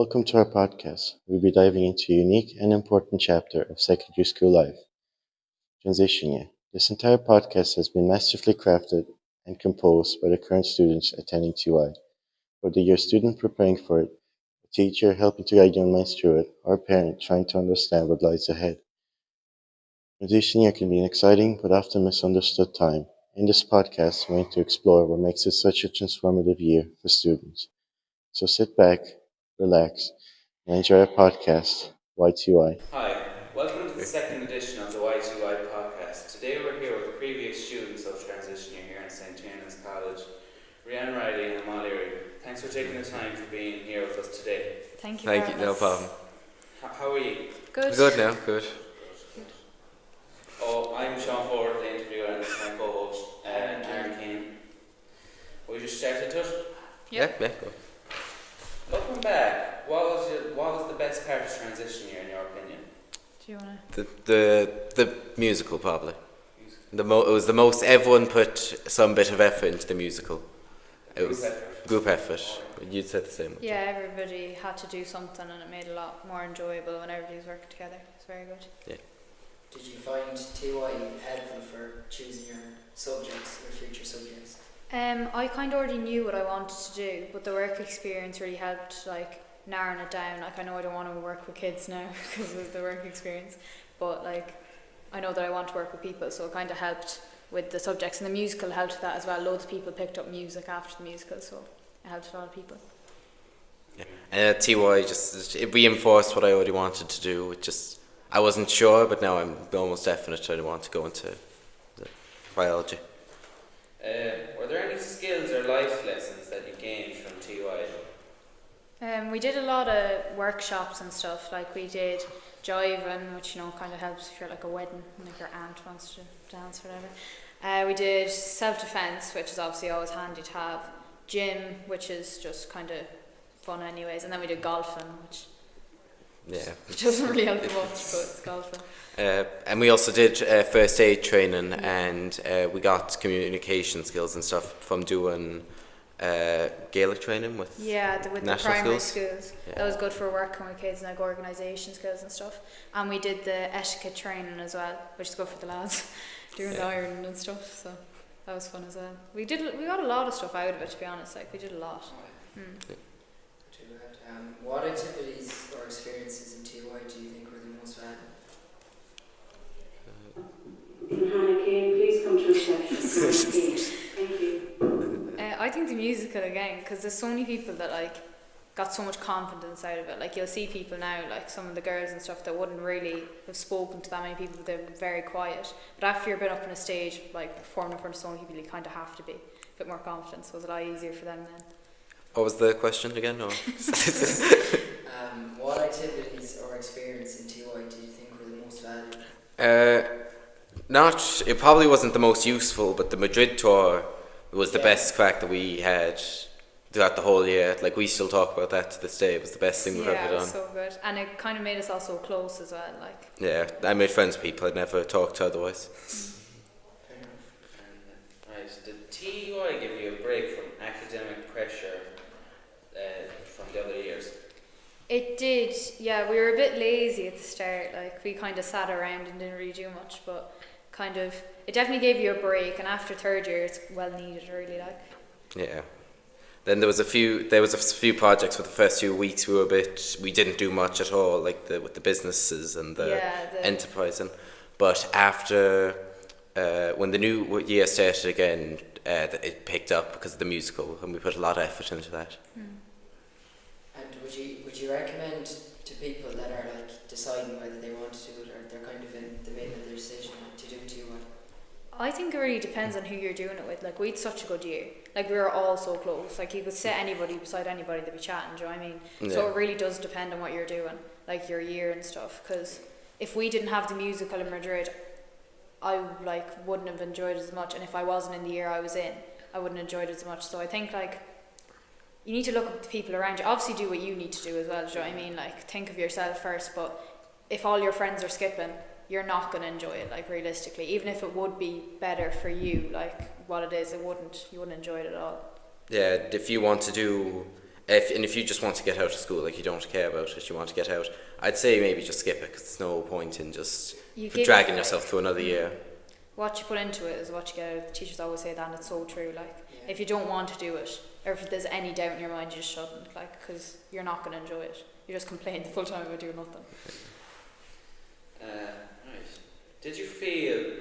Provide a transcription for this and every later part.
Welcome to our podcast. We'll be diving into a unique and important chapter of secondary school life, transition year. This entire podcast has been masterfully crafted and composed by the current students attending TY. Whether you're a student preparing for it, a teacher helping to guide young minds through it, or a parent trying to understand what lies ahead, transition year can be an exciting but often misunderstood time. In this podcast, we're going to explore what makes it such a transformative year for students. So sit back, relax, and enjoy our podcast, YTY. Hi, welcome to the second edition of the WHYTY podcast. Today we're here with previous students of transition year here in St. Tierna's College, Rhiannon Riley and Amal Leary. Thanks for taking the time for being here with us today. Thank you. No problem. How are you? Good. Good now, good. Oh, I'm Sean Ford, the interviewer, and this is my co-host, Aaron Keane. We just started to it? Yeah, go. Looking back, what was the best part of transition year in your opinion? Do you wanna? The musical probably. It was the most. Everyone put some bit of effort into the musical. It was group effort. You'd said the same. Yeah, everybody had to do something, and it made it a lot more enjoyable when everybody was working together. It's very good. Yeah. Did you find TY helpful for choosing your subjects, your future subjects? I kind of already knew what I wanted to do, but the work experience really helped, like, narrowing it down. Like, I know I don't want to work with kids now because of the work experience, but like, I know that I want to work with people, so it kind of helped with the subjects, and the musical helped with that as well. Loads of people picked up music after the musical, so it helped a lot of people. Yeah. TY it reinforced what I already wanted to do. I wasn't sure, but now I'm almost definite I want to go into the biology. Were there any skills or life lessons that you gained from TY? We did a lot of workshops and stuff. Like, we did jiving, which, you know, kind of helps if you're like a wedding and like your aunt wants to dance or whatever. We did self-defense, which is obviously always handy to have. Gym, which is just kind of fun anyways. And then we did golfing, which doesn't really help much, but it's golfing. And we also did first aid training, and we got communication skills and stuff from doing Gaelic training with with the national primary schools. schools. Yeah. That was good for working with kids and like organisation skills and stuff. And we did the etiquette training as well, which is good for the lads doing the ironing and stuff. So that was fun as well. We got a lot of stuff out of it, to be honest. Like, we did a lot. Too bad. What activities or experiences in TY do you think were the most valuable? Hannah Kane, please come to reception. Thank you. I think the musical again, because there's so many people that like got so much confidence out of it. Like, you'll see people now, like some of the girls and stuff, that wouldn't really have spoken to that many people. They're very quiet. But after you've been up on a stage, like performing in front of so many people, you kind of have to be a bit more confident. So it was a lot easier for them then. What was the question again? No. What activities or experience in TY do you think were the most valuable? It probably wasn't the most useful, but the Madrid tour was the best crack that we had throughout the whole year. Like, we still talk about that to this day. It was the best thing we've ever done. Yeah, it was so good. And it kind of made us all so close as well. Like, Yeah, I made friends with people I'd never talked to otherwise. Fair enough. Right, did TY give you a break from academic pressure from the other years? it did, yeah. We were a bit lazy at the start. Like, we kind of sat around and didn't really do much, but kind of, it definitely gave you a break. And after third year, it's well needed, really. Like, Yeah. Then there was a few projects for the first few weeks we didn't do much at all, like with the businesses and the enterprising. But after when the new year started again, it picked up because of the musical, and we put a lot of effort into that. And would you recommend to people that are like deciding whether they want to do it, or they're kind of in the middle of their decision to do TY? I think it really depends on who you're doing it with. Like, we had such a good year. Like, we were all so close. Like, you could sit anybody beside anybody that be chatting, do you know what I mean? So it really does depend on what you're doing, like your year and stuff. Because if we didn't have the musical in Madrid, I like wouldn't have enjoyed it as much. And if I wasn't in the year I was in, I wouldn't have enjoyed it as much. So I think, like, you need to look at the people around you. Obviously do what you need to do as well, do you know what I mean? Like, think of yourself first. But if all your friends are skipping, you're not going to enjoy it, like, realistically. Even if it would be better for you, like what it is, you wouldn't enjoy it at all. Yeah, if you want to do if you just want to get out of school, like you don't care about it, you want to get out, I'd say maybe just skip it, because there's no point in just dragging yourself through another year. What you put into it is what you get out. The teachers always say that, and it's so true. Like, if you don't want to do it, or if there's any doubt in your mind, you just shouldn't. Like, because you're not going to enjoy it. You just complain the full time about doing nothing. Right. Did you feel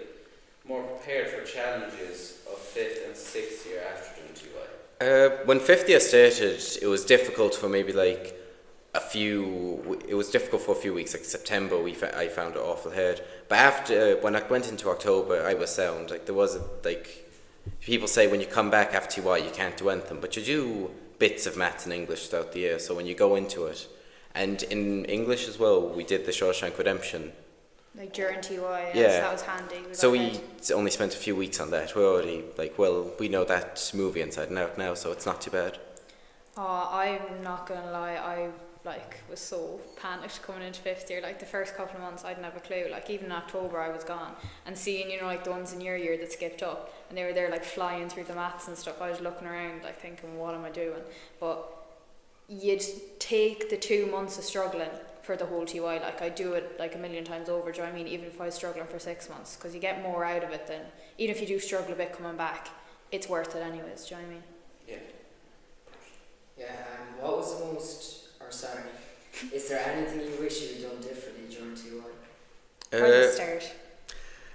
more prepared for challenges of 5th and 6th year after doing TY? When 5th year started, it was difficult for maybe like it was difficult for a few weeks, like September I found it awful hard. But after, when I went into October, I was sound. Like there wasn't, like, people say when you come back after TY you can't do anything, but you do bits of maths and English throughout the year, so when you go into it, and in English as well, we did the Shawshank Redemption. Like during TY, yeah. So that was handy. So we only spent a few weeks on that. We're already like, well, we know that movie inside and out now, so it's not too bad. I'm not gonna lie, I was so panicked coming into 5th year. Like the first couple of months I didn't have a clue. Like even in October I was gone, and seeing, you know, like the ones in your year that skipped up and they were there like flying through the maths and stuff, I was looking around like thinking, what am I doing? But you'd take the 2 months of struggling for the whole TY. Like I'd do it like a million times over, do you know what I mean? Even if I was struggling for 6 months, because you get more out of it than, even if you do struggle a bit coming back, it's worth it anyways, do you know what I mean? What was the most, or sorry, is there anything you wish you'd done differently during TY? Or the start.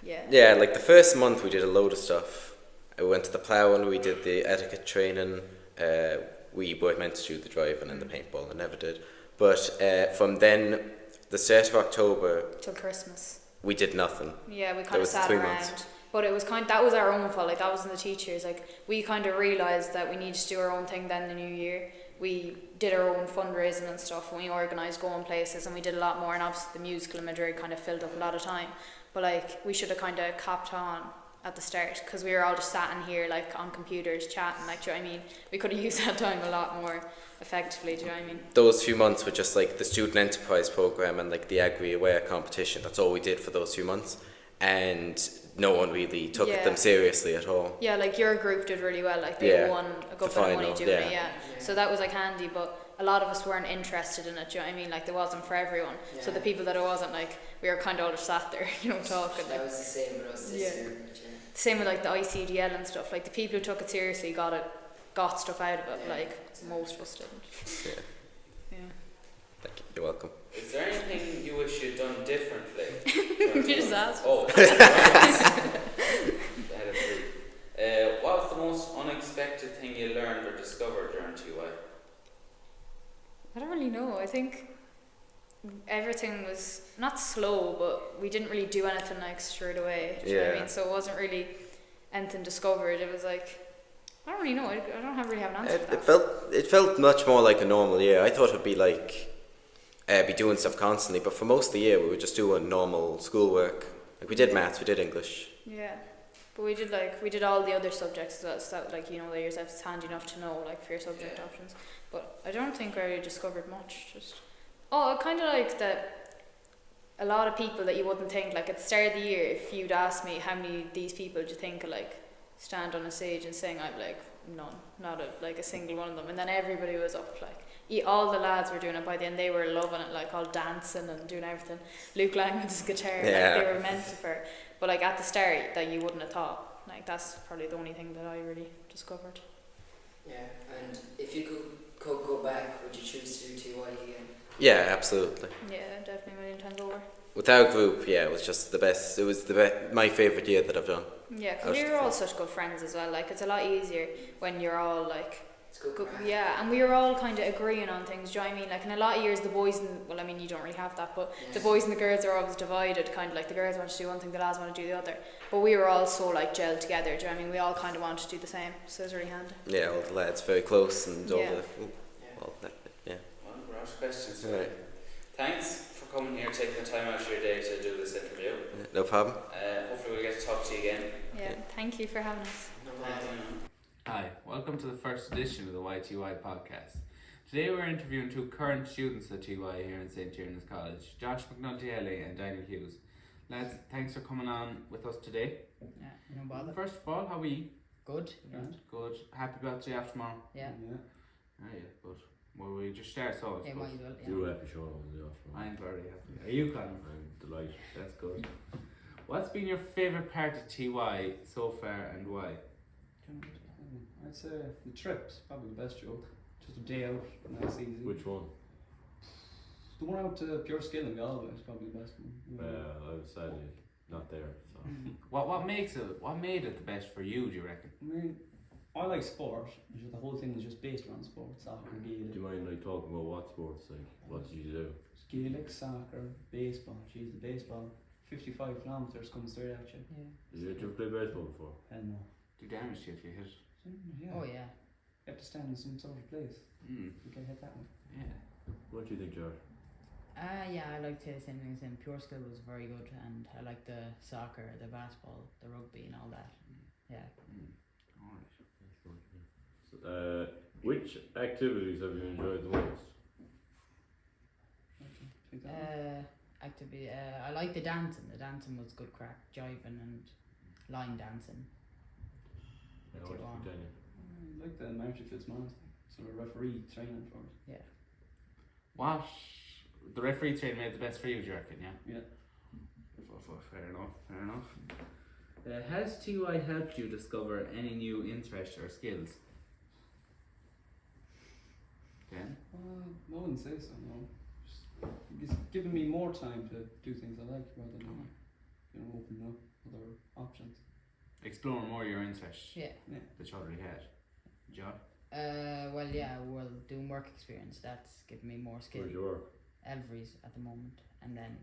Yeah, like the first month we did a load of stuff. I went to the plough and we did the etiquette training. We were meant to do the driving and the paintball and never did. But from then, the start of October till Christmas, we did nothing. Yeah, we kind of sat around. Months. But it was that was our own fault. Like that wasn't the teachers. Like we kind of realised that we needed to do our own thing then the new year. We did our own fundraising and stuff, and we organised going places, and we did a lot more, and obviously the musical in Madrid kind of filled up a lot of time, but like we should have kind of copped on at the start, because we were all just sat in here like on computers chatting, like, do you know what I mean? We could have used that time a lot more effectively, do you know what I mean? Those few months were just like the student enterprise programme and like the agri-aware competition. That's all we did for those few months, and no one really took them seriously at all. Yeah, like your group did really well, like they won a good bit of money doing it, so that was like handy, but a lot of us weren't interested in it, do you know what I mean? Like there wasn't for everyone, so the people that it wasn't, like we were kind of all just sat there, you know, talking. That was the same with us this year. Same with like the ICDL and stuff, like the people who took it seriously got stuff out of it, like most of us didn't. Yeah. Thank you. You're welcome. Is there anything you wish you'd done differently? You just asked. Oh. What was the most unexpected thing you learned or discovered during TY? I don't really know. I think everything was not slow, but we didn't really do anything like straight away. Do you know what I mean? So it wasn't really anything discovered. It was like, I don't really know. I don't really have an answer for that. It felt much more like a normal year. I thought it'd be like be doing stuff constantly, but for most of the year we were just doing normal schoolwork. Like we did maths, we did English. Yeah, but we did all the other subjects as well. So like, you know, yourself, it's handy enough to know like for your subject options. But I don't think I really discovered much. Just I kind of like that. A lot of people that you wouldn't think, like at the start of the year, if you'd asked me how many of these people do you think could like stand on a stage and sing, I'd be like, none, not a single one of them. And then everybody was up, like all the lads were doing it by the end. They were loving it, like all dancing and doing everything. Luke Lang with his guitar, like they were meant for. But like at the start, that you wouldn't have thought. Like that's probably the only thing that I really discovered. Yeah, and if you could go back, would you choose to do TY again? Yeah, absolutely. Yeah, definitely a million times over. With our group, it was just the best. It was my favourite year that I've done. Yeah, because we were all such good friends as well. Like it's a lot easier when you're all like, and we were all kind of agreeing on things. Do you know what I mean? Like in a lot of years, the boys well, I mean, you don't really have that, but the boys and the girls are always divided. Kind of like the girls want to do one thing, the lads want to do the other. But we were all so like gelled together. Do you know what I mean? We all kind of wanted to do the same, so it was really handy. Yeah, all the lads very close and all that. Yeah. Well, we're out of questions. Right. Thanks for coming here, taking the time out of your day to do this interview. No problem. Hopefully we'll get to talk to you again. Yeah, thank you for having us. Hi, welcome to the first edition of the WHYTY podcast. Today we're interviewing two current students at TY here in St. Tierna's College, Josh McNulty and Daniel Hughes. Lads, thanks for coming on with us today. Yeah, no bother. First of all, how are you? Good. Good. Happy birthday after tomorrow. Yeah. Ah, yeah, good. Well, we just start so. Yeah, might as well. Yeah. You're happy showing on the offer. I'm very happy. Are you, Colin? I'm delighted. That's good. What's been your favourite part of TY so far and why? I'd say the trip's probably the best joke. Just a day out, nice easy. Which one? The one out to Pure Skill in Galway is probably the best one. I was sadly not there. So. What made it the best for you, do you reckon? I mean, I like sport. The whole thing was just based around sport. Soccer, Do you Gaelic. mind like talking about what sports? Like, what did you do? Gaelic, soccer, baseball. Jeez, the baseball. 55 kilometres coming straight at you. Yeah. Did you ever play baseball before? And Do damage to you if you hit. yeah. Oh yeah. You have to stand in some sort of place. Mm. You can hit that one. Yeah. What do you think, George? Yeah, I liked the same thing as him. Pure Skill was very good, and I liked the soccer, the basketball, the rugby, and all that. Yeah. Alright. So, which activities have you enjoyed the most? Take that one. Activity. I like the dancing. The dancing was good crack, jiving and line dancing. Yeah, What what do you do you want? think, Daniel? I like the Marty Fitzmaurice thing. So a referee training for it. Yeah. What? The referee train made the best for you, do you reckon, yeah? Yeah. Fair enough, fair enough. Has TY helped you discover any new interests or skills? Ken? I wouldn't say so, no. Just, it's given me more time to do things I like rather than, opening up other options. Exploring more your interests Yeah. that you already had. John? Well, yeah. Well, doing work experience. That's given me more skill. Where'd you work? Elvery's at the moment, and then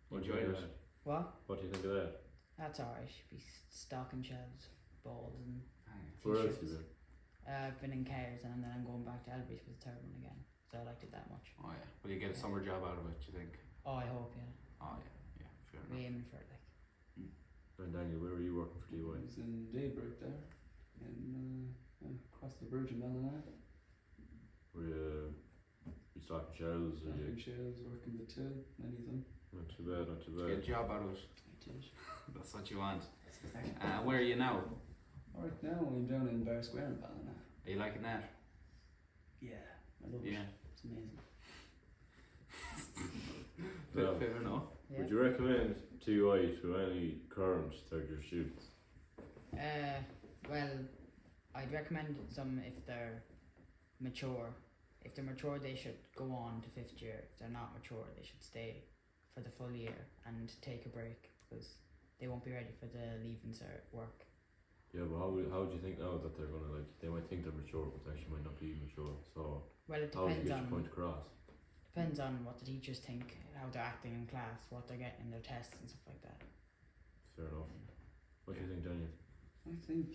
What do you Enjoyed think of it? that? what? What do you think of that? That's alright. Be stocking shelves, balls, and Where else t-shirts. you been? I've been in Cares, and then I'm going back to Elvery's for the third one again. So I liked it that much. Oh yeah. Will you get a summer job out of it, do you think? Oh, I hope, yeah. Oh yeah, yeah, fair enough. We're aiming for it, like. And Daniel, where were you working for I TY? was in Daybreak there, and across the bridge in Ballina. Were you stocking shelves? Or Stocking you? shelves, working the till, anything. Not too bad, not too Get a bad. job out of it. I did. That's what you want. Where are you now? Alright, now I'm down in Bar Square in Ballina. Are you liking that? Yeah, I love Yeah. it. It's amazing. Well, Fair enough. Yeah. would you recommend TY to any current third year students? Well, I'd recommend some if they're mature. If they're mature, they should go on to fifth year. If they're not mature, they should stay for the full year and take a break because they won't be ready for the leaving cert work. Yeah, but how do you think now that they're gonna like? They might think they're mature, but they actually might not be mature. So Well, it how do you depends get your point on across? what the teachers think, how they're acting in class, what they're getting in their tests and stuff like that. Fair enough. What do you think, Daniel? I think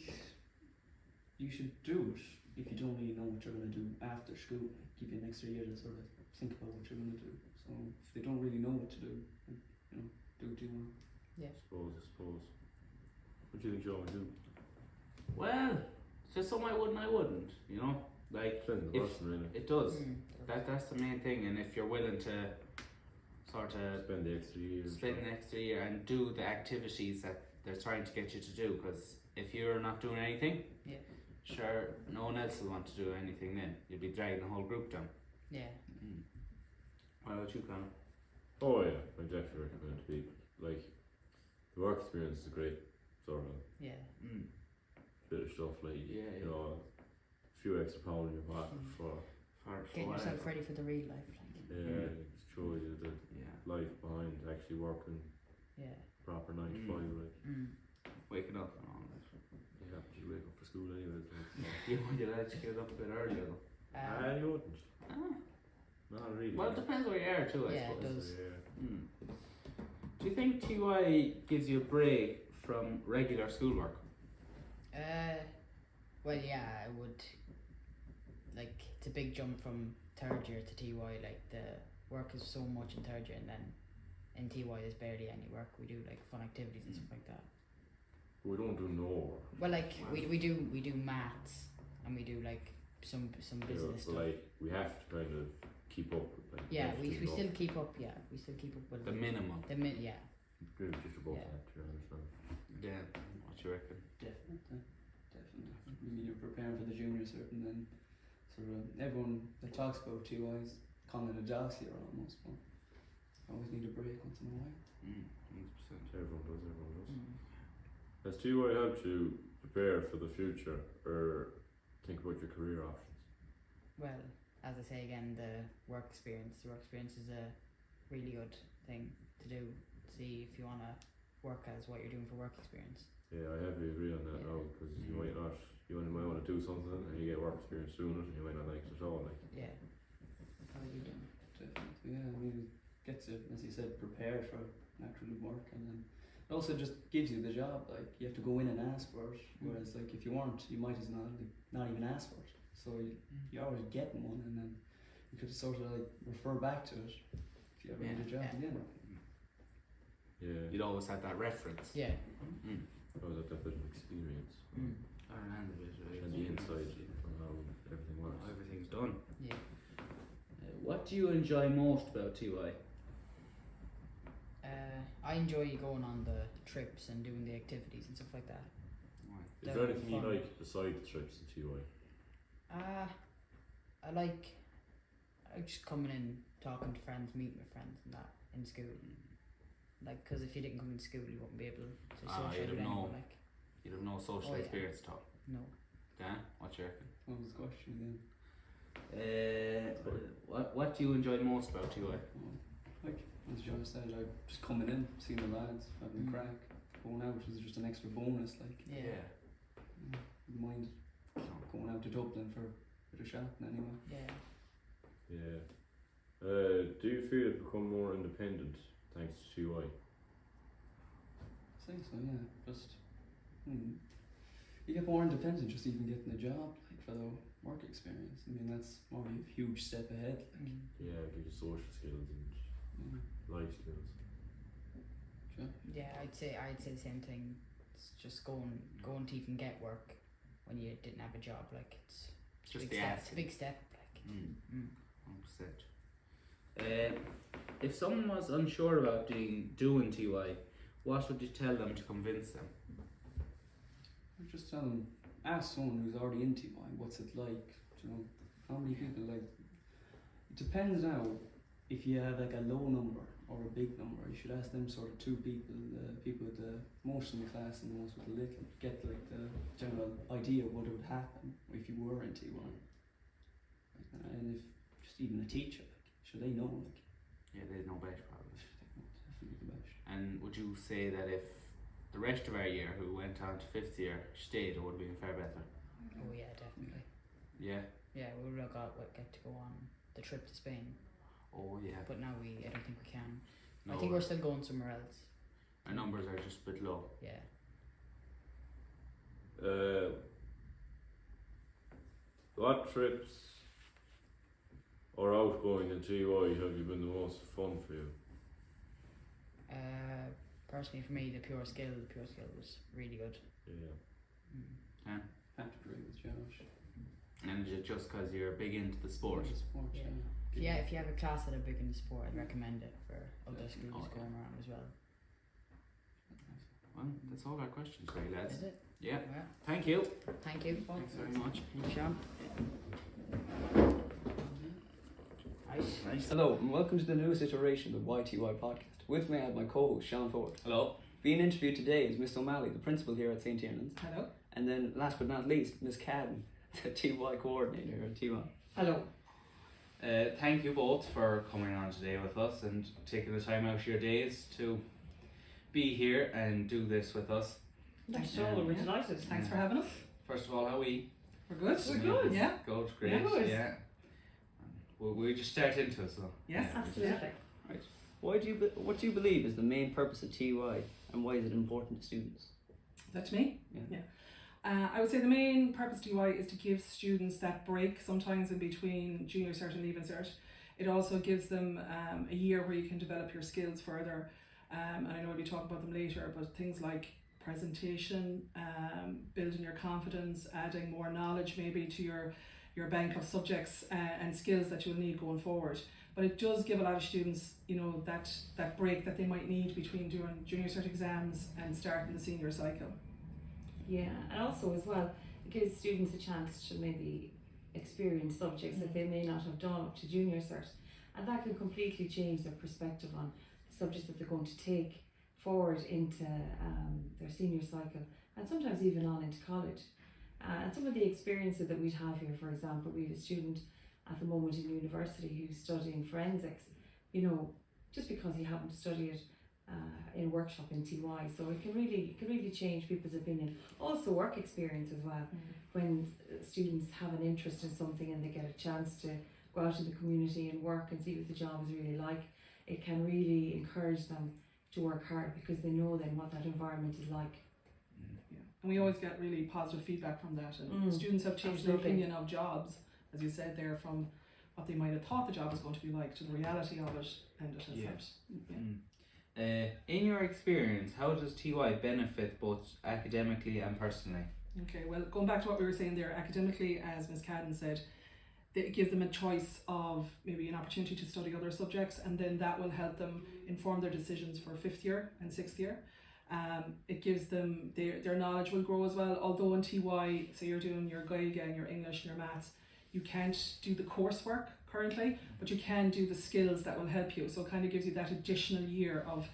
you should do it if you don't really know what you're going to do after school. Give you an extra year to sort of think about what you're going to do. So if they don't really know what to do, do what you want. Yeah. I suppose. What do you think, Joe? Would you? Well, just some I wouldn't, you know? Like, Depends on the if- person, really. it does. Mm. That's the main thing, and if you're willing to sort of Spend the extra year. spend an extra year and do the activities that they're trying to get you to do, because if you're not doing anything, Yeah. sure, no one else will want to do anything then. You'll be dragging the whole group down. Yeah. What about you, Conor? Oh yeah, I definitely recommend it to people. Like, the work experience is a great sort of Yeah. bit of stuff. Like, Yeah, you know, a few extra pounds in your pocket for Getting yourself whatever. ready for the real life, like. show you the Yeah. life behind actually working Yeah. proper 9 to 5. Like, Waking up and all that. yeah, but you wake up for school anyway. You'll actually get up a bit earlier though. You wouldn't. Ah. Not really. Well, it depends where you are too, I Yeah, it suppose. does. Yeah. Do you think TY gives you a break from regular schoolwork? Well, yeah, I would. Like, it's a big jump from third year to TY. Like, the work is so much in third year, and then in TY there's barely any work. We do like fun activities and stuff like that. We don't do no work. Well, like we do maths, and we do like some You know, business but stuff. like, we have to kind of keep up with like. Yeah, most we people. still keep up. Yeah, we still keep up with The minimum. yeah. Maybe just above Yeah. that, you understand? Yeah. What you reckon? Definitely. I mean, you're preparing for the junior cert and then everyone that talks about TYs calling it a jolly year almost, but I always need a break once in a while. 100%. Everyone does. Mm. Has TY helped you prepare for the future or think about your career options? Well, as I say again, the work experience is a really good thing to do. See if you want to work as what you're doing for work experience. Yeah, I heavily agree on that now, because you might not, you only might want to do something and you get work experience doing it and you might not like it at all. Like. Yeah. How are you doing? Definitely, yeah. I mean, it gets it, as you said, prepared for actual work, and then it also just gives you the job. Like, you have to go in and ask for it, whereas like if you weren't, you might as well not even ask for it. So you're always getting one, and then you could sort of like refer back to it if you ever need a job again. Yeah. You'd always have that reference. Yeah. I was at that bit of experience I remember it. and the insight on how everything works. Everything's done. Yeah. What do you enjoy most about TY? I enjoy going on the trips and doing the activities and stuff like that. Is there anything you like beside the trips in TY? I like just coming in, talking to friends, meeting with friends and that in school. Like, because if you didn't come in school, you wouldn't be able to socialise with anyone. Like, You'd have no social experience at all. no. Dan, what you reckon? What was the question again? What do you enjoy most about TY? Like, as John said, I just coming in, seeing the lads, having a crack, going out is just an extra bonus. Like, Yeah. wouldn't mind going out to Dublin for a bit of shopping anyway. Yeah. Yeah. Do you feel you've become more independent thanks to TY? I'd say so, yeah. Just, you get more independent just even getting a job, like for the work experience. I mean, that's already a huge step ahead. Like, Yeah, it gives you social skills and life skills. Sure. Yeah, I'd say the same thing. It's just going to even get work when you didn't have a job. Like, it's Just big the step. asking. It's a big step. Like. 100%. If someone was unsure about doing TY, what would you tell them to convince them? I'd just tell them, ask someone who's already in TY, what's it like? You know, how many people like? It depends now. If you have like a low number or a big number, you should ask them sort of two people, people with the most in the class and the most with the little, get like the general idea of what would happen if you were in TY. And if just even a teacher, like, should they know? Like, Yeah, they know better probably. definitely the best. And would you say that if the rest of our year who went on to 5th year stayed, it would have been far better? Oh yeah, definitely. Yeah. Yeah, we would have get to go on the trip to Spain, Oh yeah. but now I don't think we can. No, I think we're still going somewhere else. our numbers are just a bit low. Yeah. What trips or outgoing in TY have you been the most fun for you? Personally, for me, the pure skill was really good. Yeah. Have to agree with Josh. And is it just because you're big into the sport? Sport, Yeah. If you have a class that are big in the sport, I'd recommend it for other schools Oh, yeah. going around as well. Well, that's all our questions, really, lads. Is it? Yeah. Well, Thank you. thank you. Thanks very much. Thank you, Sean. Nice. Hello, and welcome to the newest iteration of the WHYTY podcast. With me, I have my co-host, Sean Ford. Hello. Being interviewed today is Miss O'Malley, the principal here at St. Tiernan's. Hello. And then, last but not least, Miss Cadden, the TY coordinator here at TY. Hello. Thank you both for coming on today with us and taking the time out of your days to be here and do this with us. Thanks, Joel. We're delighted. Thanks for having us. First of all, how are we? We're good. We're good. Yeah. Good, great. Yeah, good. Yeah. We'll just start into it, so. Yes, absolutely. What do you believe is the main purpose of TY, and why is it important to students? Is that to me? Yeah. I would say the main purpose of TY is to give students that break sometimes in between junior cert and leaving cert. It also gives them a year where you can develop your skills further. And I know we'll be talking about them later, but things like presentation, building your confidence, adding more knowledge maybe to your bank of subjects and skills that you'll need going forward. But it does give a lot of students, that break that they might need between doing junior cert exams and starting the senior cycle. Yeah, and also as well, it gives students a chance to maybe experienced subjects that they may not have done up to junior cert, and that can completely change their perspective on the subjects that they're going to take forward into their senior cycle, and sometimes even on into college. And some of the experiences that we'd have here, for example, we have a student at the moment in university who's studying forensics, you know, just because he happened to study it in a workshop in TY. So it can really change people's opinion. Also work experience as well. When students have an interest in something and they get a chance to go out in the community and work and see what the job is really like, it can really encourage them to work hard because they know then what that environment is like. Yeah. And we always get really positive feedback from that, and students have changed their opinion of jobs, as you said there, from what they might have thought the job was going to be like to the reality of it, and it has helped. In your experience, how does TY benefit both academically and personally? Okay, well, going back to what we were saying there, academically, as Ms. Cadden said, it gives them a choice of maybe an opportunity to study other subjects, and then that will help them inform their decisions for 5th year and 6th year. It gives them, their knowledge will grow as well, although in TY, so you're doing your Gaeilge and your English and your maths, you can't do the coursework currently, but you can do the skills that will help you. So it kind of gives you that additional year of,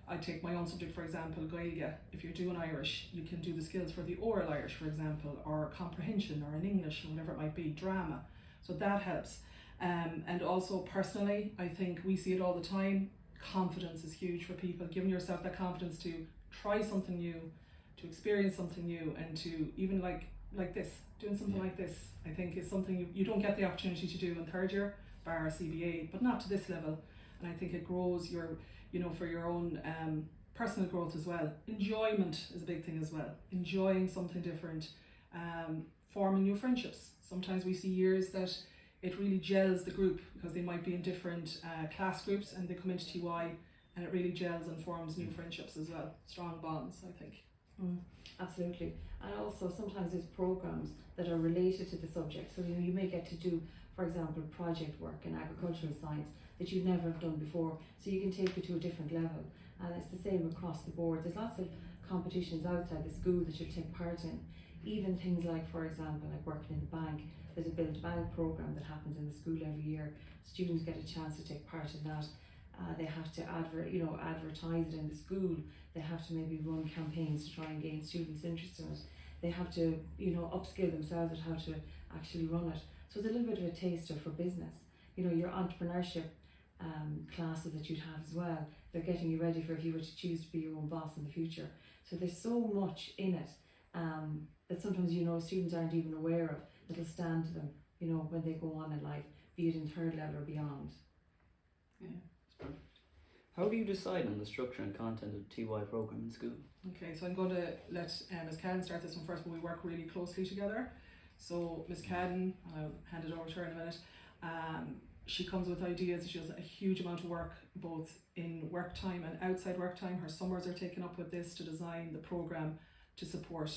I take my own subject for example, Gaeilge. If you're doing Irish, you can do the skills for the oral Irish, for example, or comprehension, or in English, or whatever it might be, drama. So that helps. And also personally, I think we see it all the time, confidence is huge for people. Giving yourself that confidence to try something new, to experience something new, and to even like this, doing something like this, I think is something you don't get the opportunity to do in 3rd year, bar CBA, but not to this level. And I think it grows your, you know, for your own personal growth as well. Enjoyment is a big thing as well. Enjoying something different, forming new friendships. Sometimes we see years that it really gels the group because they might be in different class groups, and they come into TY and it really gels and forms new friendships as well. Strong bonds, I think. Absolutely. And also sometimes there's programs that are related to the subject. So you may get to do, for example, project work in agricultural science that you'd never have done before. So you can take it to a different level. And it's the same across the board. There's lots of competitions outside the school that you take part in. Even things like, for example, like working in the bank. There's a Build Bank program that happens in the school every year. Students get a chance to take part in that. They have to advertise it in the school. They have to maybe run campaigns to try and gain students' interest in it. They have to, upskill themselves at how to actually run it. So it's a little bit of a taster for business. Your entrepreneurship classes that you'd have as well. They're getting you ready for if you were to choose to be your own boss in the future. So there's so much in it that sometimes students aren't even aware of that'll stand to them, when they go on in life, be it in 3rd level or beyond. Yeah. How do you decide on the structure and content of the TY program in school? Okay, so I'm going to let Ms. Cadden start this one first, but we work really closely together. So Ms. Cadden, I'll hand it over to her in a minute, she comes with ideas. She does a huge amount of work both in work time and outside work time. Her summers are taken up with this to design the program to support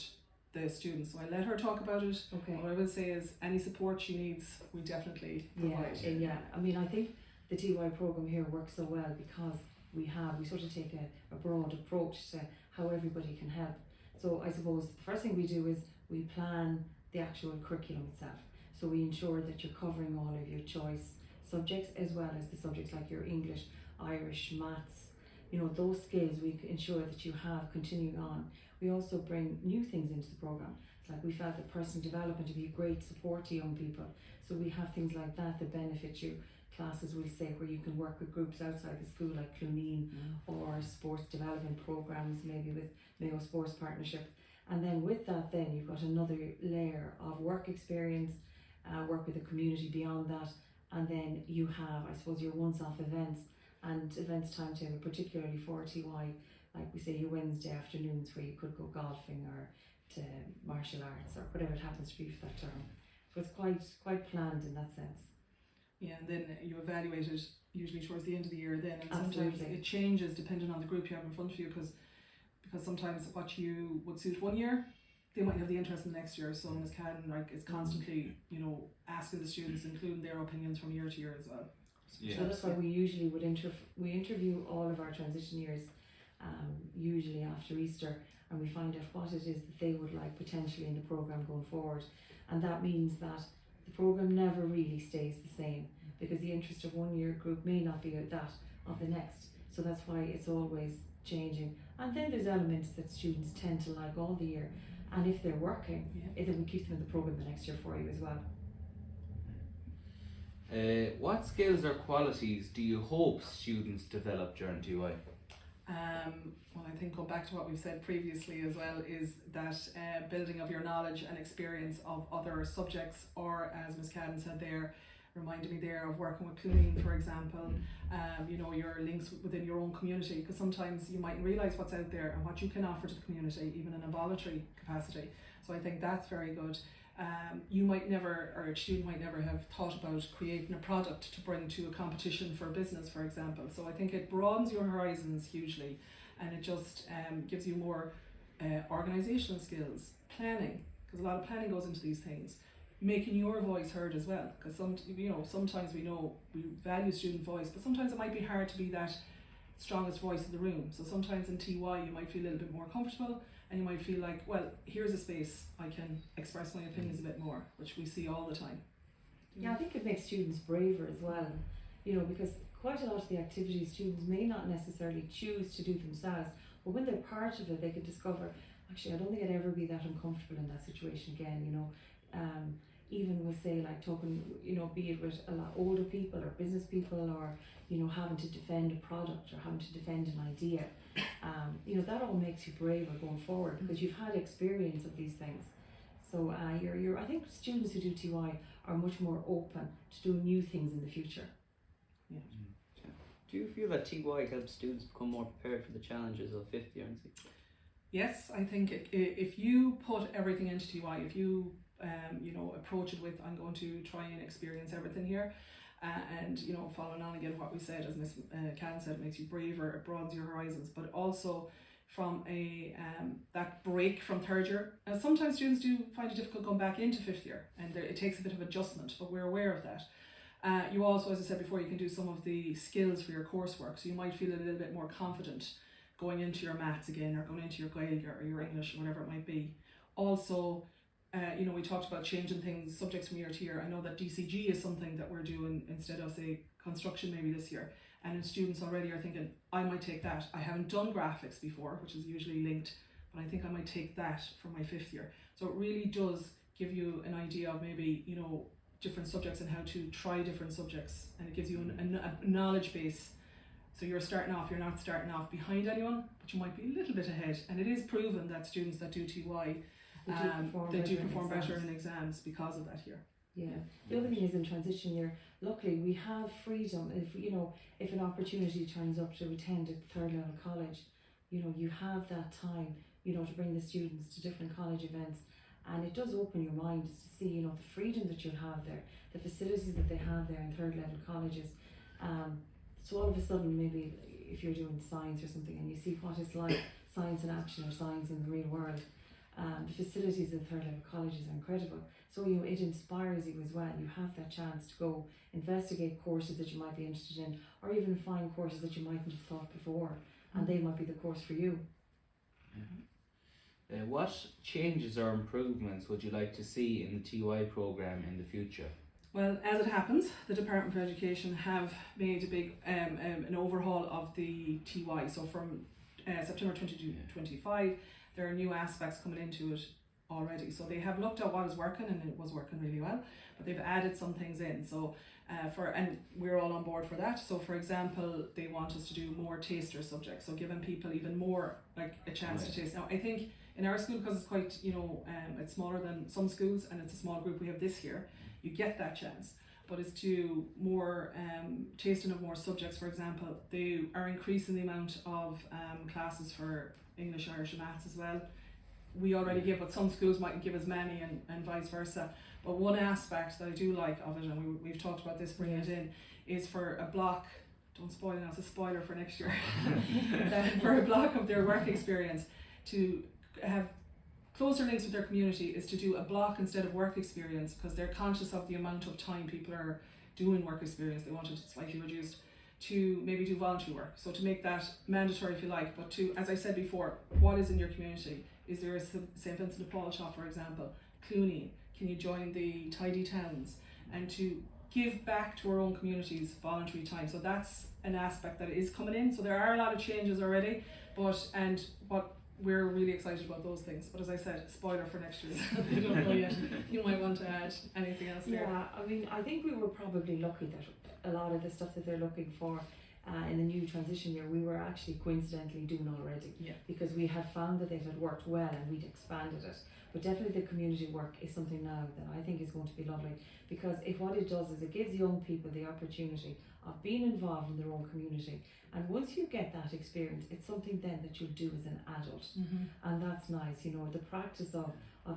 the students. So I let her talk about it. Okay. What I will say is any support she needs, we definitely provide. Yeah. I mean, I think the TY program here works so well because we sort of take a broad approach to how everybody can help. So I suppose the first thing we do is we plan the actual curriculum itself. So we ensure that you're covering all of your choice subjects as well as the subjects like your English, Irish, maths, those skills we ensure that you have continuing on. We also bring new things into the program. It's like we felt that personal development to be a great support to young people. So we have things like that benefit you. Classes we'll say where you can work with groups outside the school like Clooneen or sports development programs, maybe with Mayo Sports Partnership. And then with that then you've got another layer of work experience, work with the community beyond that. And then you have, I suppose, your once-off events and events timetable, particularly for TY, like we say your Wednesday afternoons where you could go golfing or to martial arts or whatever it happens to be for that term. So it's quite planned in that sense. Yeah, and then you evaluate it usually towards the end of the year then, and Absolutely. sometimes it changes depending on the group you have in front of you, because sometimes what you would suit one year, they might have the interest in the next year. So Ms. Cadden is constantly, asking the students, including their opinions from year to year as well. Yeah. So that's why we usually would interview all of our transition years, usually after Easter, and we find out what it is that they would like potentially in the programme going forward. And that means that The programme never really stays the same because the interest of one year group may not be that of the next. So that's why it's always changing. And then there's elements that students tend to like all the year. And if they're working, it will keep them in the programme the next year for you as well. What skills or qualities do you hope students develop during TY? Well, I think going back to what we've said previously as well is that building of your knowledge and experience of other subjects, or as Ms. Cadden said there, reminded me there of working with cleaning, for example, you know, your links within your own community, because sometimes you mightn't realise what's out there and what you can offer to the community, even in a voluntary capacity. So I think that's very good. You might never, or a student might never have thought about creating a product to bring to a competition for a business, for example. So I think it broadens your horizons hugely, and it just gives you more organisational skills, planning, because a lot of planning goes into these things, making your voice heard as well, because sometimes we know we value student voice, but sometimes it might be hard to be that strongest voice in the room. So sometimes in TY you might feel a little bit more comfortable, and you might feel like, well, here's a space I can express my opinions a bit more, which we see all the time. Yeah, I think it makes students braver as well, you know, because quite a lot of the activities students may not necessarily choose to do themselves, but when they're part of it, they could discover, actually, I don't think I'd ever be that uncomfortable in that situation again, you know. Even with, say, like talking, you know, be it with a lot older people or business people, or, you know, having to defend a product or having to defend an idea, you know, that all makes you braver going forward because you've had experience of these things. So I think students who do TY are much more open to doing new things in the future. Yeah. Do you feel that TY helps students become more prepared for the challenges of fifth year and sixth year? Yes, I think if you put everything into TY, if you you know, approach it with, I'm going to try and experience everything here, and, you know, following on again what we said, as Ms. Can said, it makes you braver, it broadens your horizons, but also from that break from third year. And sometimes students do find it difficult going back into fifth year, and it takes a bit of adjustment, but we're aware of that. You also, as I said before, you can do some of the skills for your coursework, so you might feel a little bit more confident going into your maths again, or going into your Gaelic or your English, or whatever it might be. Also, you know, we talked about changing things, subjects from year to year. I know that DCG is something that we're doing instead of, say, construction maybe this year. And students already are thinking, I might take that. I haven't done graphics before, which is usually linked, but I think I might take that for my fifth year. So it really does give you an idea of maybe, you know, different subjects and how to try different subjects. And it gives you a knowledge base. So you're not starting off behind anyone, but you might be a little bit ahead. And it is proven that students that do TY, they do perform better in exams because of that here. Yeah. The other thing is in transition year, luckily we have freedom. If, you know, if an opportunity turns up to attend a third level college, you know, you have that time, you know, to bring the students to different college events, and it does open your mind to see, you know, the freedom that you'll have there, the facilities that they have there in third level colleges. So all of a sudden, maybe if you're doing science or something and you see what it's like, science in action or science in the real world, the facilities in third level colleges are incredible. So, you know, it inspires you as well. You have that chance to go investigate courses that you might be interested in, or even find courses that you mightn't have thought before, and they might be the course for you. What changes or improvements would you like to see in the TY programme in the future? Well, as it happens, the Department of Education have made a big an overhaul of the TY. So from September 2025, there are new aspects coming into it already. So they have looked at what is working, and it was working really well, but they've added some things in. So and we're all on board for that. So for example, they want us to do more taster subjects, so giving people even more like a chance to taste. Now I think in our school, because it's quite, you know, it's smaller than some schools and it's a small group we have this year, you get that chance. But it's to more tasting of more subjects. For example, they are increasing the amount of classes for English, Irish and Maths as well. We already give, but some schools mightn't give as many, and vice versa. But one aspect that I do like of it, and we've talked about this, bringing it in, is for a block, don't spoil it now, it's a spoiler for next year, for a block of their work experience, to have closer links with their community, is to do a block instead of work experience, because they're conscious of the amount of time people are doing work experience. They want it slightly reduced, to maybe do voluntary work. So to make that mandatory if you like, but to, as I said before, what is in your community? Is there a St. Vincent de Paul shop, for example? Clooney? can you join the tidy towns, and to give back to our own communities voluntary time. So that's an aspect that is coming in. So there are a lot of changes already, but we're really excited about those things. But as I said, spoiler for next year. I don't know yet. You might want to add anything else there. Yeah, I mean, I think we were probably lucky that a lot of the stuff that they're looking for in the new transition year, we were actually coincidentally doing already. Yeah. Because we had found that it had worked well and we'd expanded it. But definitely the community work is something now that I think is going to be lovely, because what it does is it gives young people the opportunity of being involved in their own community. And once you get that experience, it's something then that you'll do as an adult. And that's nice, you know, the practice of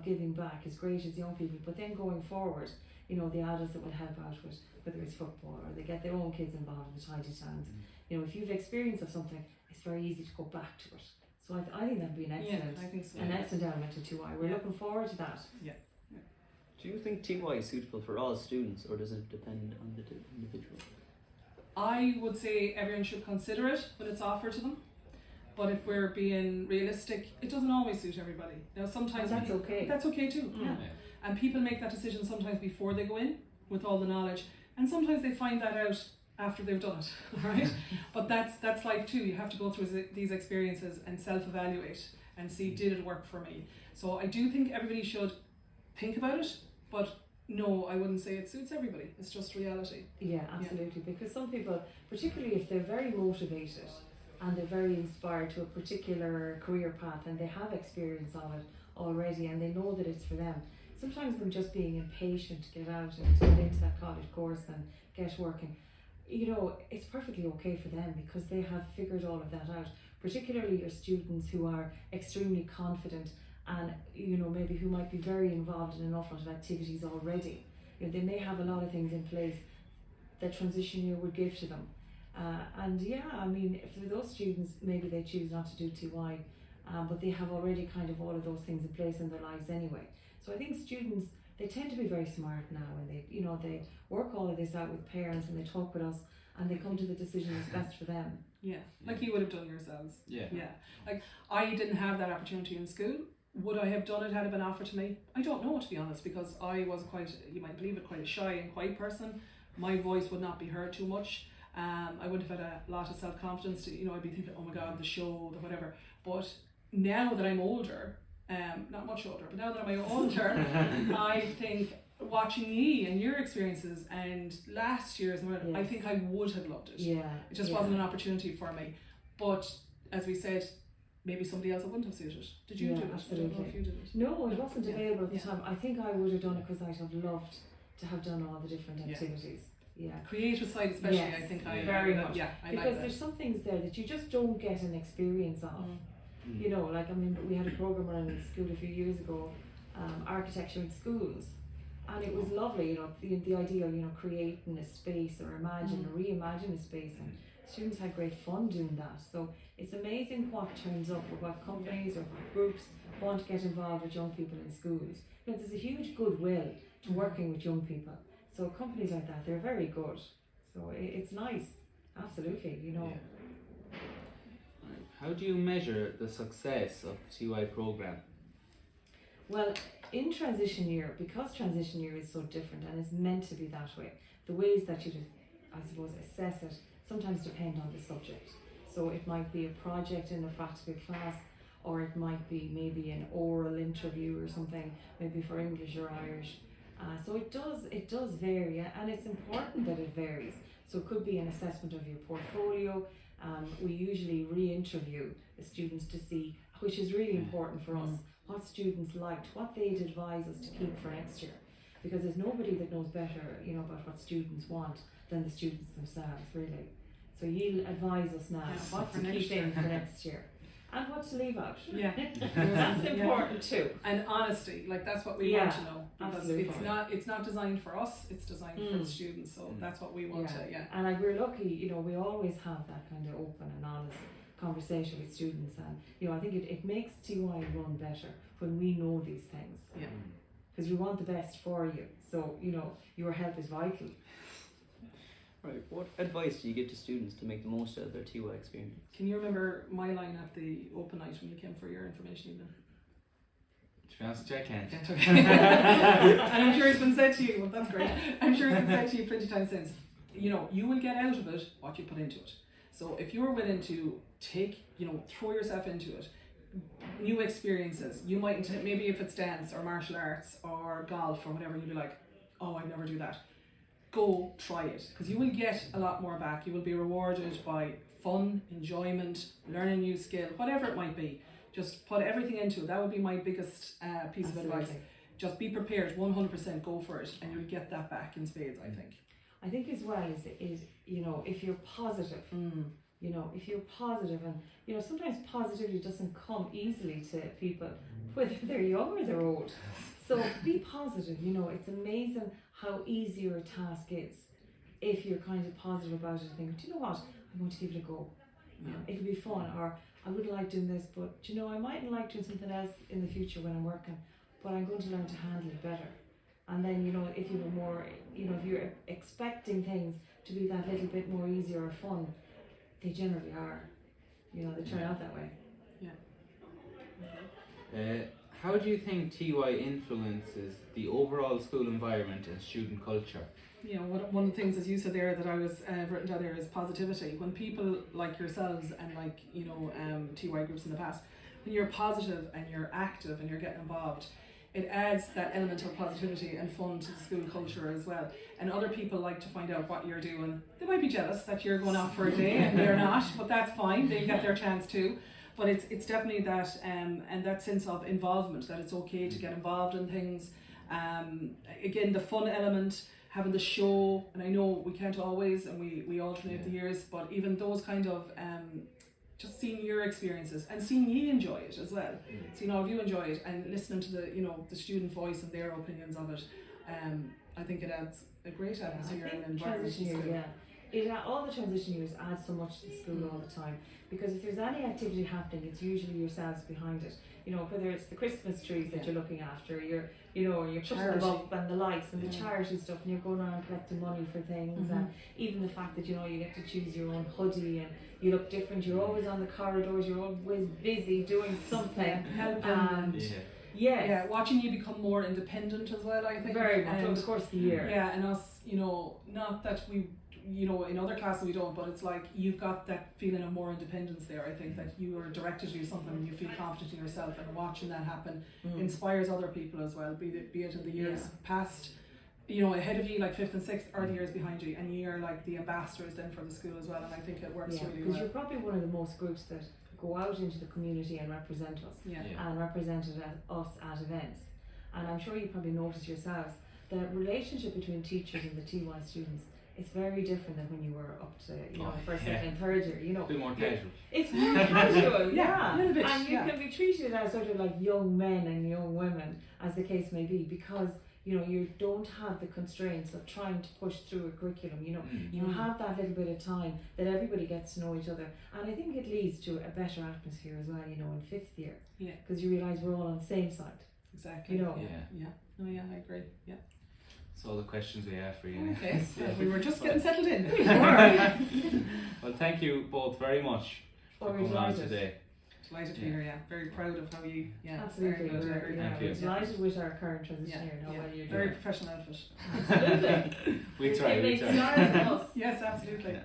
giving back is great as young people, but then going forward, you know, the adults that will help out with, whether it's football or they get their own kids involved in the tidy towns. You know, if you've experience of something, it's very easy to go back to it. So I think that'd be an excellent, I think so. an excellent element to TY. We're looking forward to that. Do you think TY is suitable for all students, or does it depend on the individual? I would say everyone should consider it when it's offered to them. But if we're being realistic, it doesn't always suit everybody. Now sometimes And that's okay. That's okay too. Yeah. And people make that decision sometimes before they go in with all the knowledge, and sometimes they find that out after they've done it, right? But that's life too. You have to go through these experiences and self-evaluate and see, did it work for me? So I do think everybody should think about it, but no, I wouldn't say it suits everybody. It's just reality. Yeah, absolutely. Because some people, particularly if they're very motivated and they're very inspired to a particular career path and they have experience of it already and they know that it's for them, sometimes them just being impatient to get out and to get into that college course and get working, you know, it's perfectly okay for them because they have figured all of that out. Particularly your students who are extremely confident and, you know, maybe who might be very involved in an awful lot of activities already. You know, they may have a lot of things in place that transition year would give to them. And yeah, I mean, if for those students, maybe they choose not to do TY, but they have already kind of all of those things in place in their lives anyway. So I think students, they tend to be very smart now, and they, you know, they work all of this out with parents and they talk with us and they come to the decision that's best for them. Yeah, like you would have done yourselves. Yeah. Like I didn't have that opportunity in school. Would I have done it had it been offered to me? I don't know, to be honest, because I was quite, you might believe it, quite a shy and quiet person. My voice would not be heard too much. I would have had a lot of self-confidence to, you know, I'd be thinking, oh my God, the show, the whatever. But now that I'm older, not much older, but now that I'm older, I think watching ye and your experiences and last year's, I think I would have loved it. Yeah. It just wasn't an opportunity for me. But as we said, maybe somebody else wouldn't have suited. Did you do it? Absolutely. I don't know if you did it. No, it wasn't available at the time. I think I would have done it because I'd have loved to have done all the different activities. Yeah. Creative side especially, Yes, I think very much. Yeah, I because like that. there's some things there that you just don't get an experience of. You know, like, I mean, we had a program running in school a few years ago, architecture in schools, and it was lovely, you know, the idea of, you know, creating a space or imagine or reimagine a space, and students had great fun doing that. So it's amazing what turns up, or what companies or groups want to get involved with young people in schools. You know, there's a huge goodwill to working with young people. So companies like that, they're very good. So it's nice, absolutely, you know. How do you measure the success of the TY program? Well, in transition year, because transition year is so different and it's meant to be that way, the ways that you, I suppose, assess it sometimes depend on the subject. So it might be a project in a practical class, or it might be maybe an oral interview or something, maybe for English or Irish. So it does vary, and it's important that it varies. So it could be an assessment of your portfolio. We usually re-interview the students to see, which is really important for us, what students liked, what they'd advise us to keep for next year. Because there's nobody that knows better, you know, about what students want than the students themselves, really. So you'll advise us now what to keep in for next year. And what to leave out. Yeah. That's important too. And honesty, like that's what we want to know. Because absolutely. it's not designed for us, it's designed for the students. So that's what we want to, And like, we're lucky, you know, we always have that kind of open and honest conversation with students, and you know, I think it makes TY run better when we know these things. Yeah. Because we want the best for you. So, you know, your help is vital. Right, what advice do you give to students to make the most out of their TY experience? Can you remember my line at the open night when you came for your information evening? To be honest, I can't. And I'm sure it's been said to you, well, that's great. I'm sure it's been said to you plenty of times since. You know, you will get out of it what you put into it. So if you're willing to take, you know, throw yourself into it, new experiences, you might, maybe if it's dance or martial arts or golf or whatever, you'll be like, oh, I'd never do that. Go try it, because you will get a lot more back. You will be rewarded by fun, enjoyment, learn a new skill, whatever it might be. Just put everything into it. That would be my biggest piece of advice. Just be prepared, 100%, go for it, and you'll get that back in spades, I think. I think as well is you know, if you're positive, you know, if you're positive, and you know, sometimes positivity doesn't come easily to people, whether they're young or they're old. So be positive. You know, it's amazing how easy your task is if you're kind of positive about it and think, do you know what, I'm going to give it a go. It'll be fun, or I would like doing this, but you know, I mightn't like doing something else in the future when I'm working, but I'm going to learn to handle it better. And then, you know, if you were more, you know, if you're expecting things to be that little bit more easier or fun, they generally are. You know, they turn out that way. How do you think TY influences the overall school environment and student culture? You know, one of the things, as you said there, that I was written down there is positivity. When people like yourselves and like, you know, TY groups in the past, when you're positive and you're active and you're getting involved, it adds that element of positivity and fun to the school culture as well. And other people like to find out what you're doing. They might be jealous that you're going off for a day and they're not, but that's fine. They get their chance too. But it's definitely that and that sense of involvement, that it's okay to get involved in things. Again, the fun element, having the show, and I know we can't always, and we alternate the years, but even those kind of just seeing your experiences and seeing you enjoy it as well. Seeing all of you enjoy it and listening to the, you know, the student voice and their opinions of it. I think it adds a great atmosphere and environment. All the transition years add so much to the school all the time, because if there's any activity happening, it's usually yourselves behind it. You know, whether it's the Christmas trees that you're looking after, you're putting them up, and the lights and the charity stuff, and you're going around collecting money for things, and even the fact that, you know, you get to choose your own hoodie and you look different. You're always on the corridors. You're always busy doing something, helping. Watching you become more independent as well, I think. Very much over the course of the year. Yeah, and us, you know, not that we, you know, in other classes we don't, but it's like you've got that feeling of more independence there. I think that you are directed to do something and you feel confident in yourself, and watching that happen inspires other people as well, be it in the years past, you know, ahead of you, like 5th and 6th, or the years behind you, and you're like the ambassadors then for the school as well, and I think it works really well. Because you're probably one of the most groups that go out into the community and represent us, and represent us at events. And I'm sure you probably noticed yourselves, the relationship between teachers and the TY students, it's very different than when you were up to, you know, first, second, and third year. You know, a bit more casual. It's more casual, a little bit, and you can be treated as sort of like young men and young women, as the case may be, because you know, you don't have the constraints of trying to push through a curriculum. You know, you have that little bit of time that everybody gets to know each other, and I think it leads to a better atmosphere as well. You know, in 5th year, because you realise we're all on the same side. Exactly. You know. I agree. Yeah. That's all the questions we have for you. Okay, so we were just getting settled in. Well, thank you both very much for coming on today. Delighted to be here, very proud of how you, absolutely. We're delighted with our current transition here. You're very professional outfit. Absolutely. we try. Yes, absolutely.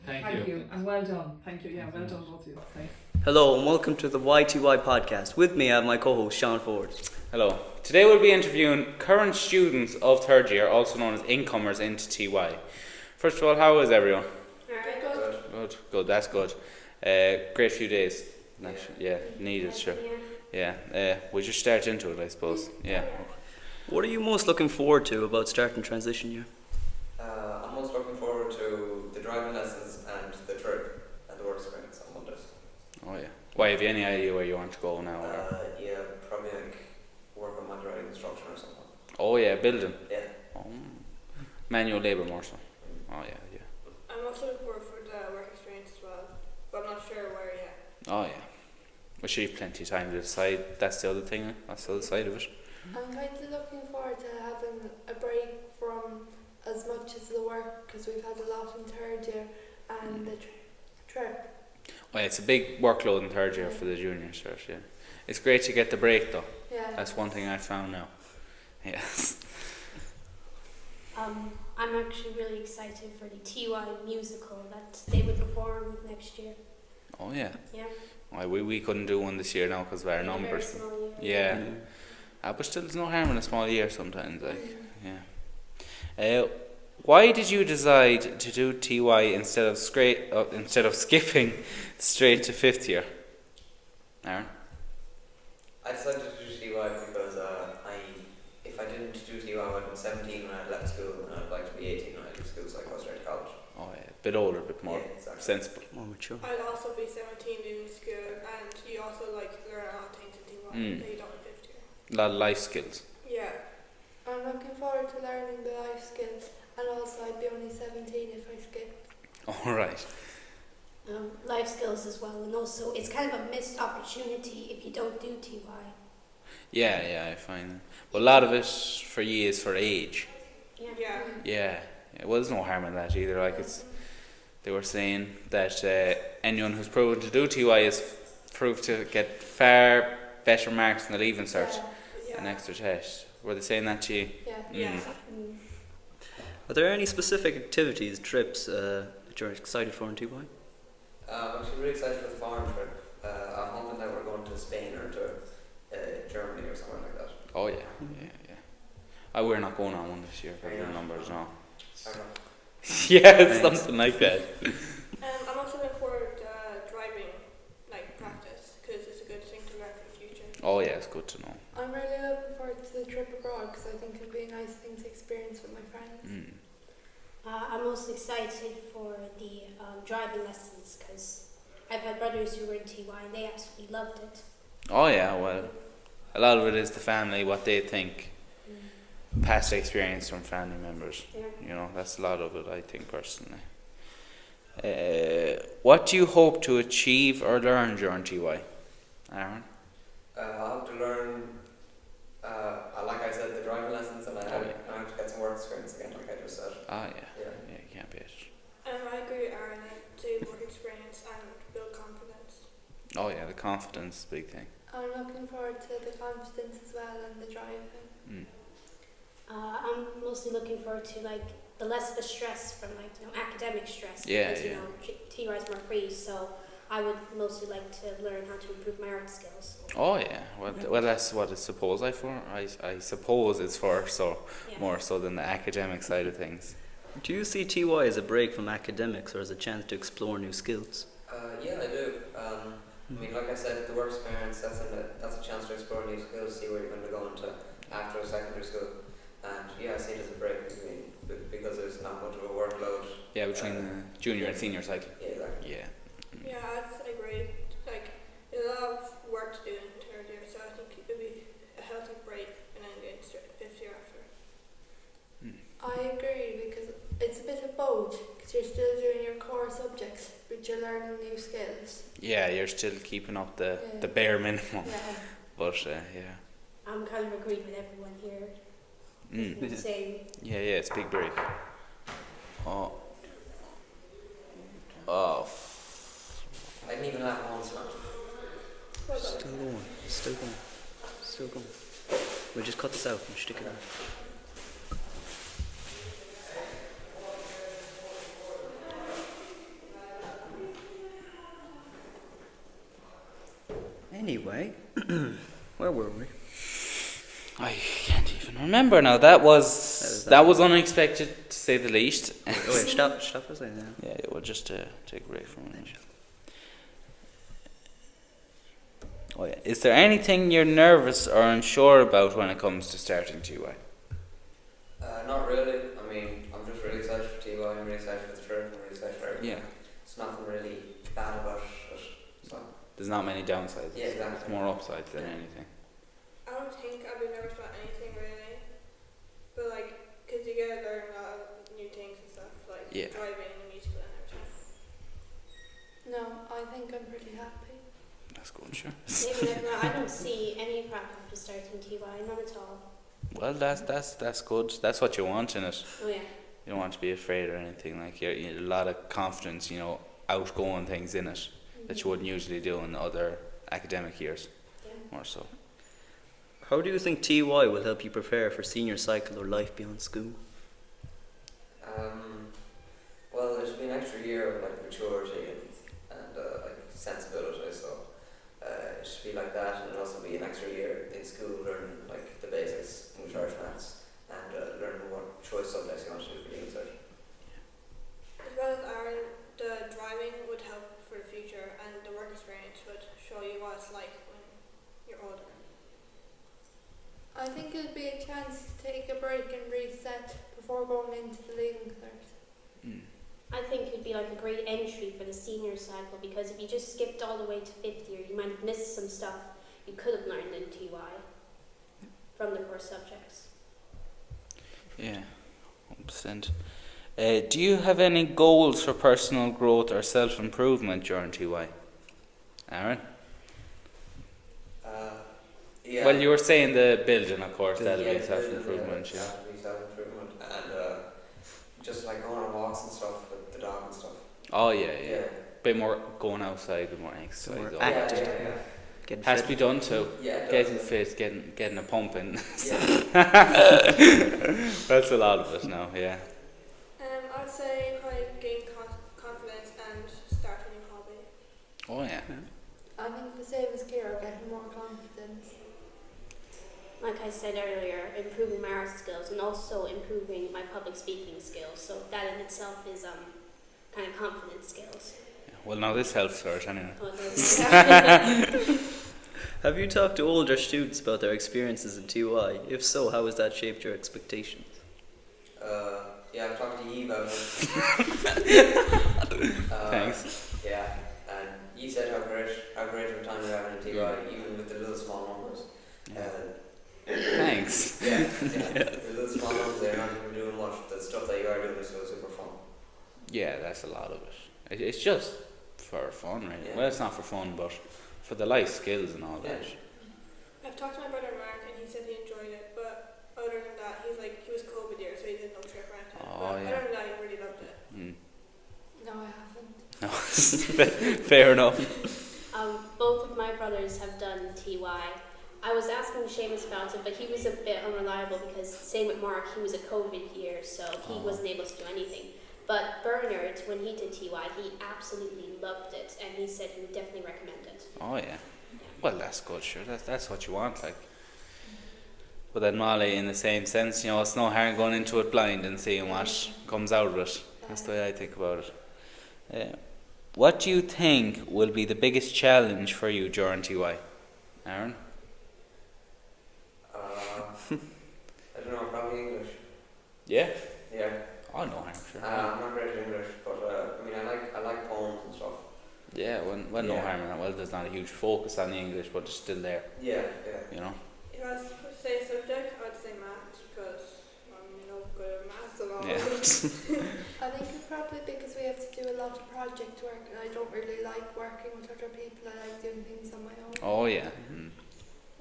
Thank you, and well done. Thank you. Well done, both of you. Thanks. Hello and welcome to the WHYTY podcast. With me I have my co-host Sean Ford. Hello. Today we'll be interviewing current students of 3rd year, also known as incomers into TY. First of all, how is everyone? Good. That's good. Great few days. Needed, sure. We'll just start into it, I suppose. What are you most looking forward to about starting transition year? I'm most looking forward to the driving lessons and the trip and the work experience on Mondays. Oh yeah. Why, have you any idea where you want to go now? Probably like work on manual construction or something. Oh yeah, building. Yeah. Oh. Manual labour more so. Oh yeah. I'm also looking forward for the work experience as well, but I'm not sure where yet. Oh yeah. Well, sure, you've plenty of time to decide. That's the other thing. That's the other side of it. I'm kind of looking forward to having a break from as much as the work, because we've had a lot in 3rd year and the trip. Well, it's a big workload in 3rd year for the juniors, yeah. It's great to get the break though. Yeah. That's one thing I found now. Yes. I'm actually really excited for the TY musical that they will perform next year. Oh yeah. Yeah. Well, we couldn't do one this year now because of our Yeah, very numbers. small year. Yeah. But still, there's no harm in a small year sometimes. Like, yeah. Why did you decide to do TY instead of skipping straight to fifth year, Aaron? I decided to do TY because if I didn't do TY, I would have been 17 when I left school, and I'd like to be 18 when I leave school, so I go straight to college. Oh yeah, a bit older, a bit more sensible. More mature. I'd also be 17 in school, and you also like learn a lot of things in TY that you don't in fifth year. A lot of life skills. Yeah. I'm looking forward to learning the life skills, and also I'd be only 17 if I skipped. All right. Life skills as well, and also it's kind of a missed opportunity if you don't do TY. Yeah, I find that. But a lot of it for you is for age. Yeah. Yeah. Well, there's no harm in that either. Like they were saying that anyone who's proven to do TY is proved to get far better marks in the leaving cert, an extra test. Were they saying that to you? Yeah. Are there any specific activities, trips that you're excited for in TY? I'm actually really excited for the farm trip. I'm hoping that we're going to Spain or to Germany or somewhere like that. Oh yeah. We're not going on one this year because of the numbers, no. Yeah, something like that. I'm also looking forward to driving, like practice, because it's a good thing to learn for the future. Oh yeah, it's good to know. I'm really looking forward to the trip abroad because I think it'll be a nice thing to experience with my friends. I'm most excited for the driving lessons because I've had brothers who were in TY and they absolutely loved it. Oh yeah, well, a lot of it is the family, what they think, past experience from family members. Yeah. You know, that's a lot of it, I think, personally. What do you hope to achieve or learn during TY, Aaron? I hope to learn, like I said, the driving lessons, and I have to get some work experience again, like I just said. Yeah, you can't beat it. I agree with Aaron, I'd say work experience and build confidence. Oh yeah, the confidence is a big thing. I'm looking forward to the confidence as well and the driving. I'm mostly looking forward to like the less of the stress from academic stress because TY is more free, so I would mostly like to learn how to improve my art skills. Oh yeah, well that's what it's supposed for. I suppose it's for, so more so than the academic side of things. Do you see TY as a break from academics or as a chance to explore new skills? Yeah, I do. I mean, like I said, the work experience, that's a chance to explore new skills, see where you're going to go into after secondary school. And yeah, I see it as a break, because there's not much of a workload. Yeah, between the junior and senior cycle. Yeah, exactly. Yeah, I'd agree. Like, there's a lot of work to do in third year, so I think it would be a healthy break and then get into fifth year after. I agree because it's a bit of both because you're still doing your core subjects but you're learning new skills. Yeah, you're still keeping up the bare minimum. But I'm kind of agreeing with everyone here. The same. Yeah, it's a big break. Oh. I didn't even have one slot. Still going. We'll just cut this out and stick it out. Anyway, where were we? I can't even remember now. That was unexpected to say the least. Oh wait, stop for a second. Yeah, well, just to take a break from it. Oh yeah. Is there anything you're nervous or unsure about when it comes to starting TY? Not really. I mean, I'm just really excited for TY. I'm really excited for the trip. I'm really excited for everything. Yeah. It's nothing really bad about it. So. There's not many downsides. Yeah, exactly. It's more upsides than anything. I don't think I'd be nervous about anything really, but like, cause you get to learn a lot of new things and stuff, like driving and musical and everything. No, I think I'm pretty happy. That's good, sure. I don't see any problem for starting TY, none at all. Well, that's good. That's what you want in it. Oh yeah. You don't want to be afraid or anything. Like you a lot of confidence, outgoing things in it that you wouldn't usually do in other academic years. Yeah. More so. How do you think TY will help you prepare for senior cycle or life beyond school? Well, there's been an extra year of like maturity and like sensibility, so it should be like that, and it'll also be an extra year in school learning like the basics, English, Irish, maths, and learning what choice subjects you want to do for uni cert. As well as Aaron, the driving would help for the future, and the work experience would show you what it's like when you're older. I think it would be a chance to take a break and reset before going into the leaving cert. I think it would be like a great entry for the senior cycle, because if you just skipped all the way to fifth year, you might have missed some stuff you could have learned in TY from the core subjects. Yeah, 100%. Do you have any goals for personal growth or self-improvement during TY? Aaron? Yeah. Well, you were saying the building, of course, that'll be self-improvement. Yeah, that'll be self-improvement, and just like going on walks and stuff with the dog and stuff. Oh yeah. Bit more going outside, a bit more exercise. More active. active. Getting Has fit. to be done too. Yeah, getting fit, getting a pump in. Yeah. That's a lot of it now. Yeah. I'd say probably gain confidence and start a new hobby. Oh yeah. I think the same as Kira, getting more confidence. Like I said earlier, improving my art skills and also improving my public speaking skills. So that in itself is kind of confidence skills. Yeah. Well, now this helps for it anyway. Have you talked to older students about their experiences in TY? If so, how has that shaped your expectations? Yeah, I've talked to you about it. Thanks. Yeah, and you said how great of a time you're having in TY, even with the little small numbers. Thanks. Yeah. The little small numbers, they're not even doing much. The stuff that you are doing is so super fun. Yeah, that's a lot of it. It's just for fun, really. Yeah. Well, it's not for fun, but for the life skills and all that. I've talked to my brother Mark, and he said he enjoyed it, but other than that, he was COVID year, so he did no trip around town. Oh, but yeah. other than that, he really loved it. No, I haven't. No, fair enough. Both of my brothers have done TY. I was asking Seamus about it, but he was a bit unreliable because same with Mark, he was a COVID year, so he wasn't able to do anything. But Bernard, when he did TY, he absolutely loved it, and he said he would definitely recommend it. Oh yeah. Well, that's good, sure. That's what you want, like. But then Molly, in the same sense, it's no harm going into it blind and seeing what comes out of it. That's the way I think about it. What do you think will be the biggest challenge for you during TY, Aaron? I don't know, probably English. Yeah. Yeah. Oh no, I'm sure. I'm not great at English, but I mean, I like poems and stuff. Yeah, well, no harm in that. Well, there's not a huge focus on the English, but it's still there. Yeah. You know. If I was to say a subject, I'd say maths, because I'm not good at maths at all. Yeah. I think it's probably because we have to do a lot of project work, and I don't really like working with other people. I like doing things on my own. Oh yeah.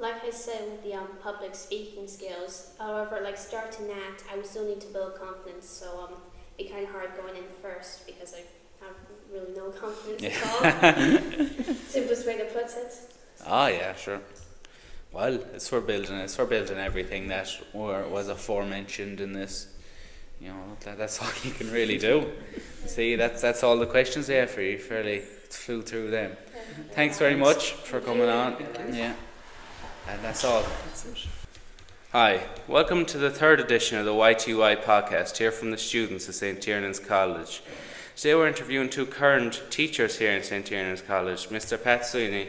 Like I said with the public speaking skills, however, like starting that, I would still need to build confidence, so it'd be kind of hard going in first because I have really no confidence at all. Simplest way to put it. Oh yeah, sure. Well, it's for building everything that was aforementioned in this. That's all you can really do. See, that's all the questions there for you. Fairly flew through them. Thanks very much for coming on. Yeah. And that's all. Hi, welcome to the third edition of the WHYTY podcast, here from the students of St. Tiernan's College. Today we're interviewing two current teachers here in St. Tiernan's College, Mr. Pat Sweeney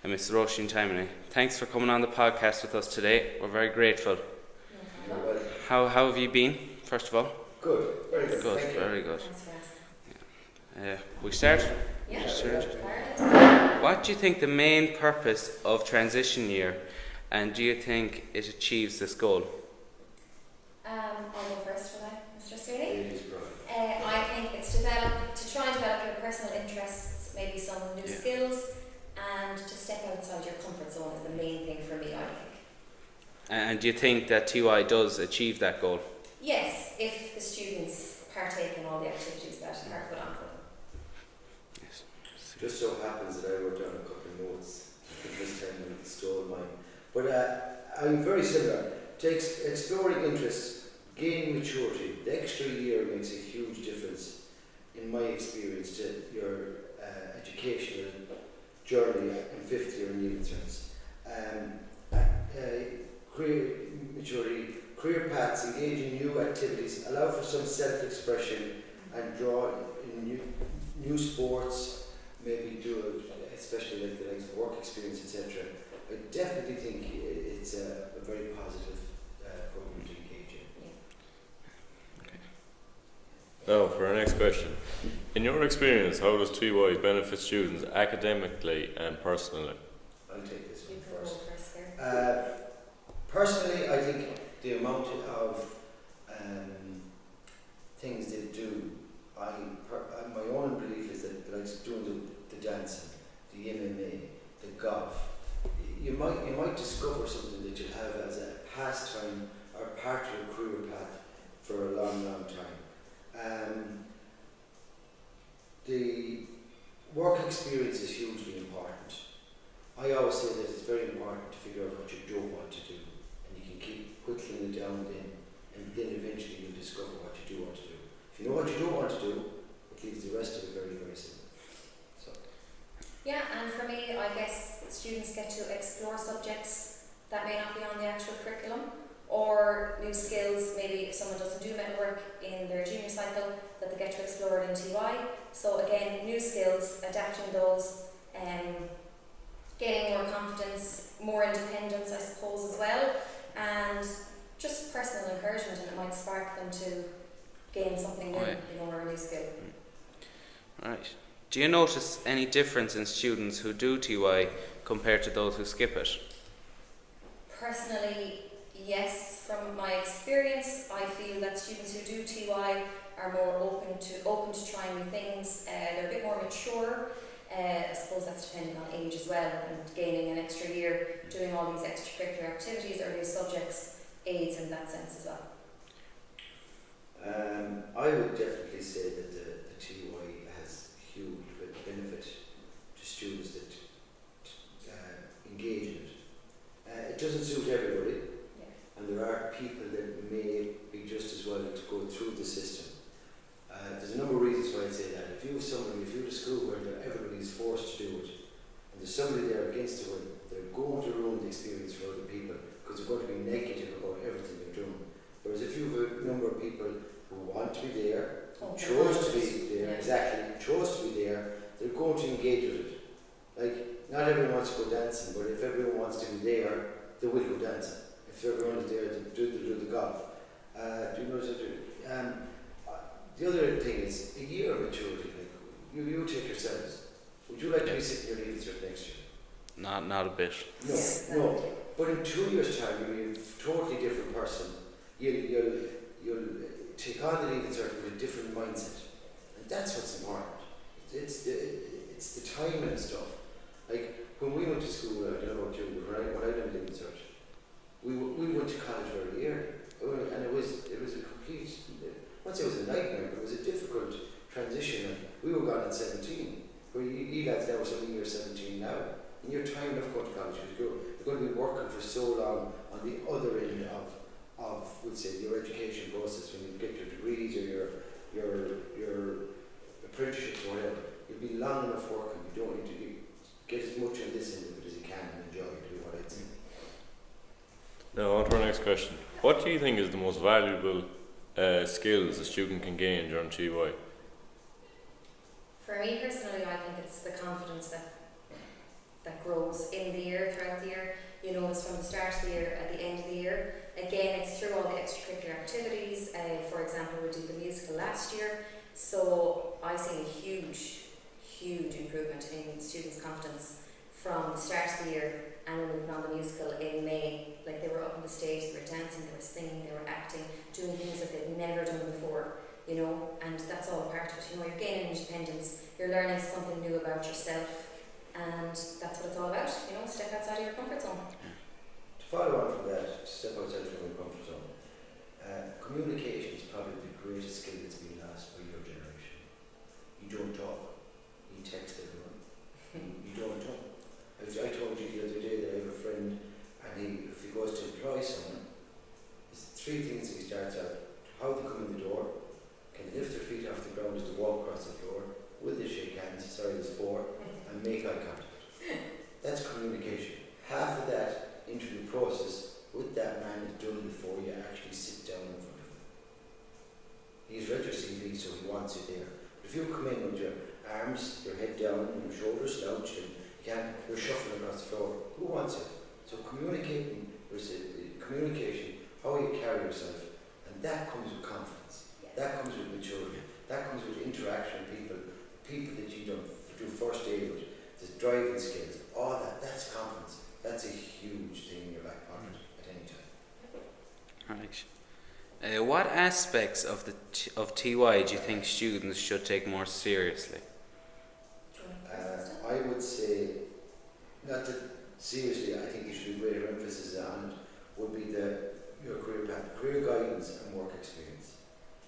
and Mr. Roisin Taimony. Thanks for coming on the podcast with us today. We're very grateful. How have you been, first of all? Good, very good. Good, Thank you. very good. We start? Yeah. What do you think the main purpose of transition year, and do you think it achieves this goal? I'll go first for that, Mr. Sweeney. I think it's to try and develop your personal interests, maybe some new skills, and to step outside your comfort zone is the main thing for me, I think. And do you think that TY does achieve that goal? Yes, if the students partake in all the activities that are put on for them. Yes. Just so happens that I wrote down a couple of notes. I think this time I stole mine. But I'm very similar. Takes exploring interests, gaining maturity. The extra year makes a huge difference, in my experience, to your educational journey in fifth year in Leaving Certs. Career maturity, career paths, engage in new activities, allow for some self-expression, and draw in new sports. Maybe do especially like the likes of work experience, etc. I definitely think it's a very positive program to engage in. Now, for our next question. In your experience, how does TY benefit students academically and personally? I'll take this one first. Personally, I think the amount of things they do, my own belief is that like doing the dancing, the MMA, the golf, you might discover something that you have as a pastime or part of your career path for a long time. The work experience is hugely important. I always say that it's very important to figure out what you don't want to do, and you can keep whittling it down then, and then eventually you'll discover what you do want to do. If you know what you don't want to do, it leaves the rest of it very, very simple. Yeah, and for me, I guess students get to explore subjects that may not be on the actual curriculum, or new skills. Maybe if someone doesn't do metalwork in their junior cycle, that they get to explore it in TY. So again, new skills, adapting those, gaining more confidence, more independence, I suppose, as well, and just personal encouragement, and it might spark them to gain something new, or a new skill. Right. Do you notice any difference in students who do TY compared to those who skip it? Personally, yes. From my experience, I feel that students who do TY are more open to trying new things. They're a bit more mature. I suppose that's depending on age as well, and gaining an extra year doing all these extracurricular activities or new subjects aids in that sense as well. I would definitely say that the TY has huge benefit to students that engage in it. It doesn't suit everybody, and there are people that may be just as well to go through the system. There's a number of reasons why I'd say that. If you have a school where everybody is forced to do it, and there's somebody there against the wind, they're going to ruin the experience for other people because they're going to be negative about everything they're doing. Whereas if you have a number of people who want to be there, chose to be there, chose to be there, they're going to engage with it. Like, not everyone wants to go dancing, but if everyone wants to be there, they will go dancing. If everyone is there, they'll do the golf. Do you notice that? The other thing is a year of maturity. Like, you take yourselves. Would you like to be sitting here leaving cert next year? Not a bit. No. But in 2 years' time, you'll be a totally different person. You'll take on the leaving cert with a different mindset, and that's what's important. It's the timing and stuff. Like when we went to school, I don't know about you, but when I did leaving cert, we went to college very early, and it was a complete. I won't say it was a nightmare, but it was a difficult transition. And we were gone at 17, where you lads now are some year 17 now, and you're time enough going to college. You're going to be working for so long on the other end of we'll say your education process when you get your degrees or your apprenticeships or whatever. You'll be long enough working. You don't need to get as much on this end of it as you can and enjoy it. Do what I'd say. Now on to our next question. What do you think is the most valuable skills a student can gain during TY? For me personally, I think it's the confidence that grows in the year, throughout the year. You know, it's from the start of the year, at the end of the year. Again, it's through all the extracurricular activities. For example, we did the musical last year, so I see a huge improvement in students' confidence from the start of the year. And when we went on the musical in May, like they were up on the stage, they were dancing, they were singing, they were acting, doing things that they'd never done before, you know, and that's all a part of it. You know, you're gaining independence, you're learning something new about yourself, and that's what it's all about, you know, step outside of your comfort zone. To follow on from that, to step outside from your comfort zone, communication is probably the greatest skill that's been lost by your generation. You don't talk, you text everyone. You don't talk. I told you the other day that I have a friend, and if he goes to a how they come in the door, can they lift their feet off the ground as they walk across the floor, will they shake hands, sorry there's four, and make eye contact. That's communication. Half of that interview process with that man is done before you actually sit down in front of him. He's read your CV, so he wants you there. But if you come in with your arms, your head down, and your shoulders slouched, and you're shuffling across the floor, who wants it? So communication, how you carry yourself, and that comes with confidence. That comes with maturity. That comes with interaction with people that you don't do first aid with, the driving skills, all that. That's confidence. That's a huge thing in your back pocket at any time. Right. What aspects of TY do you think students should take more seriously? I would say, not that seriously, I think you should be greater emphasis on it, would be your career path, career guidance and work experience.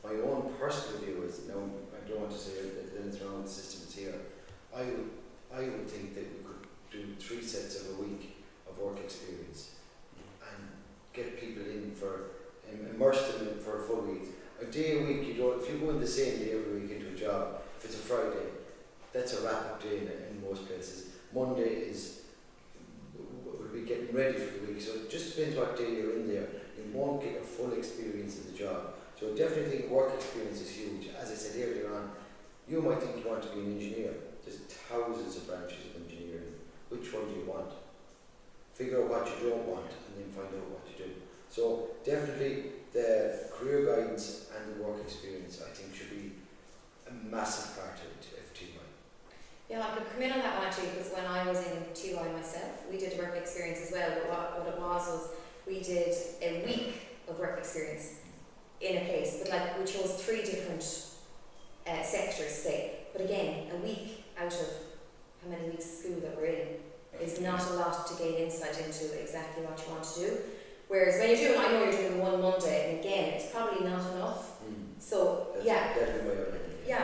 My own personal view is, now I don't want to say that anything's wrong with the system that's here, I would think that we could do 3 sets of a week of work experience and get people in for, immerse them in for a full week. A day a week, if you go in the same day every week into a job, if it's a Friday, that's a wrap-up day in most places. Monday we'll be getting ready for the week, so it just depends what day you're in there. You won't get a full experience of the job. So I definitely think work experience is huge. As I said earlier on, you might think you want to be an engineer. There's thousands of branches of engineering. Which one do you want? Figure out what you don't want and then find out what you do. So definitely the career guidance and the work experience, I think, should be a massive part of TY. Yeah, I could come in on that one actually, because when I was in TY myself, we did work experience as well, but what it was we did a week of work experience in a place, but like we chose 3 different sectors, say. But again, a week out of how many weeks of school that we're in is not a lot to gain insight into exactly what you want to do. Whereas when you're doing, I know you're doing one Monday, and again, it's probably not enough. So That's definitely my opinion. I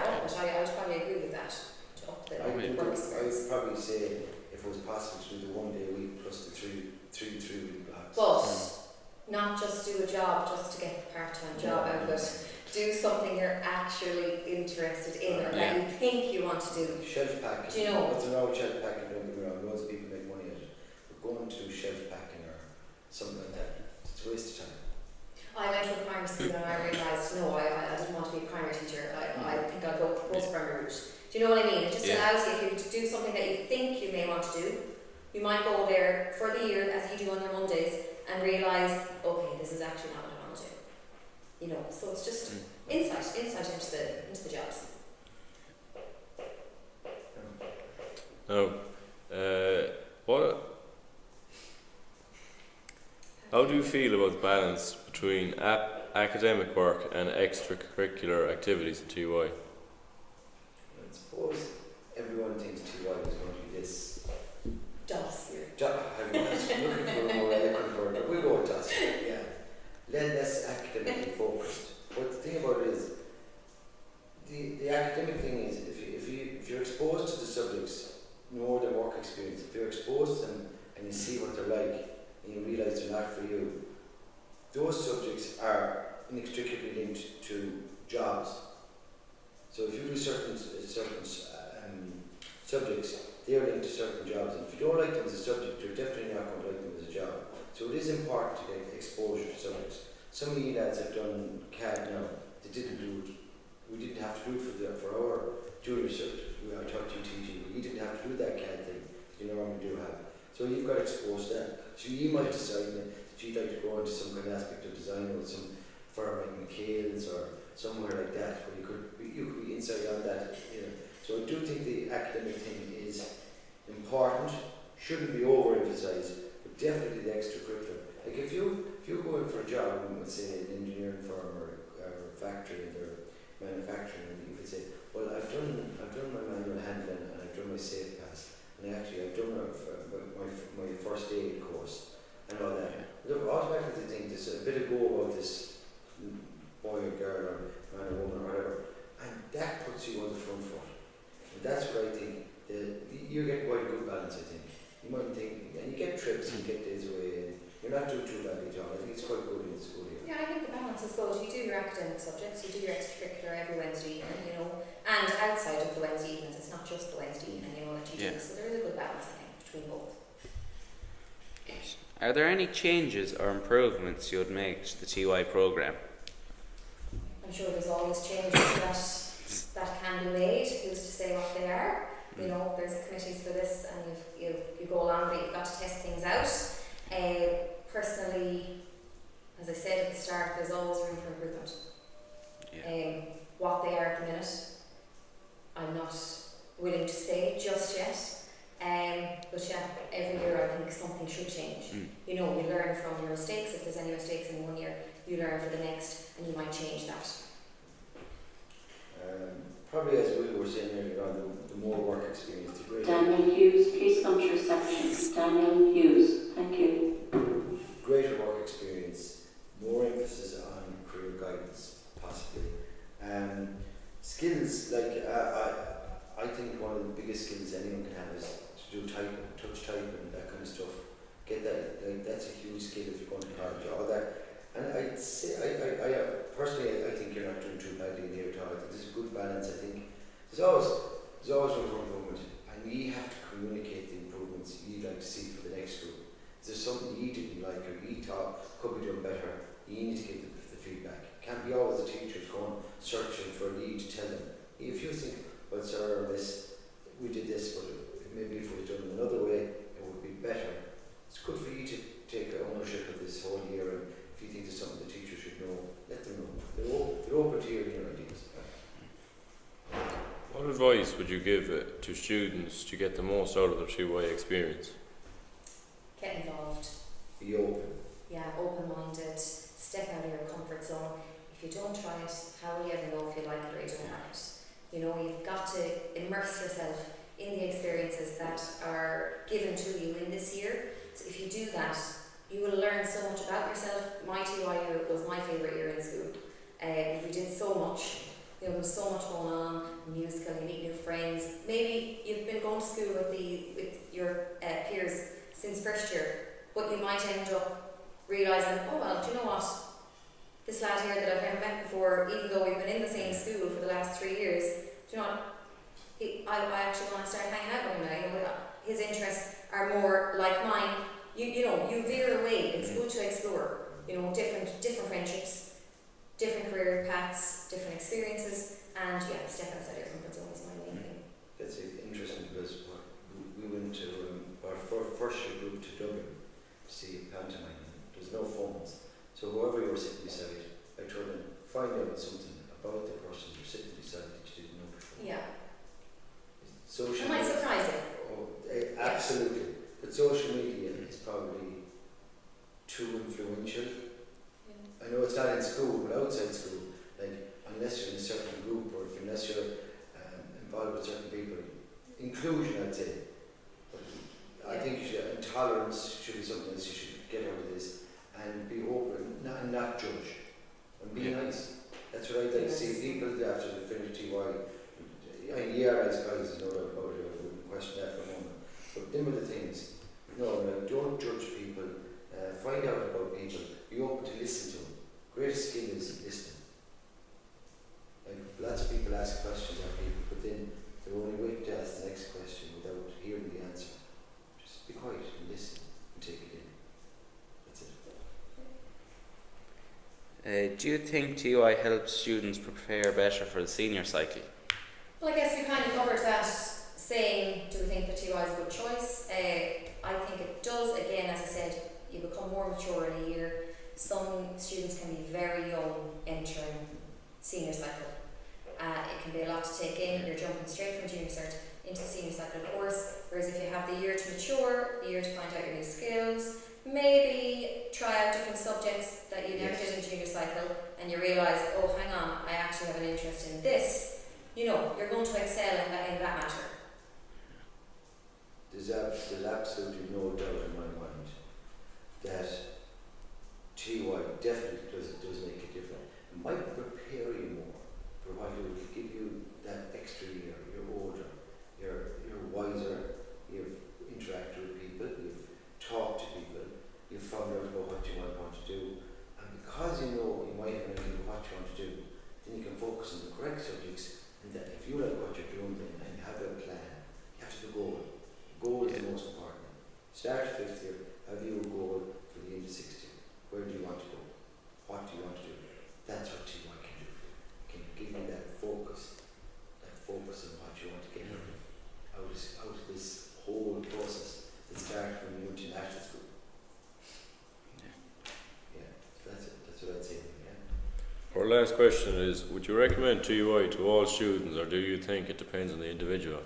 would probably agree with that. To up the work experience. I would probably say if it was possible to do the 1 day a week plus the three week blocks. But not just do a job just to get the part-time job out of it. Do something you're actually interested in or that you think you want to do. Shelf packing. Do you know? What's wrong with shelf packing? Don't get me wrong, loads of people make money at it. But going to shelf packing or something like that, it's a waste of time. I went to a primary school and I realised, no, I didn't want to be a primary teacher. I think I'll go with the post-primary route. Do you know what I mean? It just allows you, if you do something that you think you may want to do, you might go there for the year, as you do on your Mondays, and realise, okay, this is actually not what I want to do. You know, so it's just insight into the jobs. Now, how do you feel about the balance between academic work and extracurricular activities in TY? I suppose everyone thinks TY is going to be this. DOS. I'm looking for a more eloquent word, but we'll go with DOS. Yeah. Less academically focused. But the thing about it is, the academic thing is, if you're exposed to the subjects more than work experience, if you're exposed to them and you see what they're like, and you realise they're not for you, those subjects are inextricably linked to jobs. So if you do certain subjects, they are linked to certain jobs. And if you don't like them as a subject, you're definitely not going to like them as a job. So it is important to get exposure to subjects. Some of you lads have done CAD now. They didn't do it. We didn't have to do it for our junior cert. I taught you teaching, but you didn't have to do that CAD thing that you normally do have. So you've got exposed to that. So you might decide that you'd like to go into some kind of aspect of design with some firm like McHale's or somewhere like that, where you could be inside on that. You know. So I do think the academic thing is important, shouldn't be overemphasised, but definitely the extracurricular. Like if you go in for a job in, let's say, an engineering firm or a factory and they're manufacturing, and you could say, well, I've done my manual handling and I've done my safe pass, and I've done my first aid course and all that. Look, automatically they think there's a bit of go about this boy or girl or man or woman or whatever, and that puts you on the front foot. And that's what I think. You get quite a good balance, I think. You might think, and you get trips and you get days away, and you're not doing too badly, John. I think it's quite good in school here. Yeah, I think the balance is good. You do your academic subjects, you do your extracurricular every Wednesday evening, you know, and outside of the Wednesday evenings, it's not just the Wednesday evening, you know, that you do. So there is a good balance, I think, between both. Are there any changes or improvements you would make to the TY programme? I'm sure there's always changes that can be made. Who's to say what they are? You know, there's committees for this, and you go along, but you've got to test things out. Personally, as I said at the start, there's always room for improvement. What they are at the minute, I'm not willing to say just yet. But yeah, every year I think something should change. You know, you learn from your mistakes. If there's any mistakes in one year, you learn for the next, and you might change that. Probably as we were saying earlier on, the more work experience, the greater. Daniel Hughes, please come to reception. Daniel Hughes, thank you. Greater work experience, more emphasis on career guidance, possibly. Skills, like I think one of the biggest skills anyone can have is to do typing, touch typing, that kind of stuff. Get that, like, that's a huge skill if you're going to college, all that. And I'd say, I personally, I think you're not doing too badly there at all. I think there's a good balance. I think there's always room for improvement, and you have to communicate the improvements you'd like to see for the next group. If there's something you didn't like or you thought could be done better, you need to give the feedback. It can't be always the teachers going searching for a lead to tell them. If you think, well, sir, we did this, but maybe if we had done it another way, it would be better. It's good for you to take ownership of this whole year, and if you think there's something the teachers should know, let them know. They're open to hearing your ideas. What advice would you give to students to get the most out of their TY experience? Get involved. Be open. Yeah, open-minded. Step out of your comfort zone. If you don't try it, how will you ever know if you like it or you don't like it? You know, you've got to immerse yourself in the experiences that are given to you in this year. So if you do that, you will learn so much about yourself. My TY year was my favourite year in school. We did so much. There was so much going on, musical, you meet new friends. Maybe you've been going to school with your peers since first year, but you might end up realising, oh well, do you know what? This lad here that I've never met before, even though we've been in the same school for the last 3 years, do you know what? I actually want to start hanging out with him now. You know, his interests are more like mine. You know, you veer away. It's good to explore. You know, different friendships, different career paths, different experiences, and yeah, step outside your comfort zone is my main thing. That's interesting because we went to our first year group to Dublin to see pantomime. There's no phones, so whoever you were sitting beside, I told them, find out something about the person you're sitting beside that you didn't know before. Yeah. Social it might surprise you. Oh, absolutely. But social media is probably too influential. I know it's not in school, but outside school, like, unless you're in a certain group or unless you're involved with certain people, inclusion, I'd say. But I think tolerance should be something else you should get out of this, and be open, not judge, and be nice. That's what I'd like to see. People after they finish TY, nice guys, there's no doubt about it, I wouldn't question that for a moment. But them are the things. No, don't judge people, find out about people, be open to listen to them. Greatest skill is listening. Like, lots of people ask questions of people, but then they're only waiting to ask the next question without hearing the answer. Just be quiet and listen and take it in. That's it. Do you think TY helps students prepare better for the senior cycle? Well, I guess we kind of covered that, saying, do we think that TY is a good choice? I think it does. Again, as I said, you become more mature in a year. Some students can be very young entering senior cycle. It can be a lot to take in. You're jumping straight from junior cert into the senior cycle course. Whereas if you have the year to mature, the year to find out your new skills, maybe try out different subjects that you never did in junior cycle, and you realise, oh, hang on, I actually have an interest in this. You know, you're going to excel in that matter. There's absolutely no doubt in my mind that TY definitely does make a difference. It might prepare you more for what it will give you that extra year. You're older, you're wiser, you've interacted with people, you've talked to people, you've found out about focus on the correct subjects, and that if you like what you're doing then, and you have a plan, you have to have a goal. Goal is the most important. Start 5th year, have you a goal for the end of 6th year? Where do you want to go? What do you want to do? That's what TY can do for you. Can give you that focus on what you want to get out of this whole process that started when you went to national school. Yeah, so that's what I'd say. Yeah. Our last question is, would you recommend TUI to all students, or do you think it depends on the individual?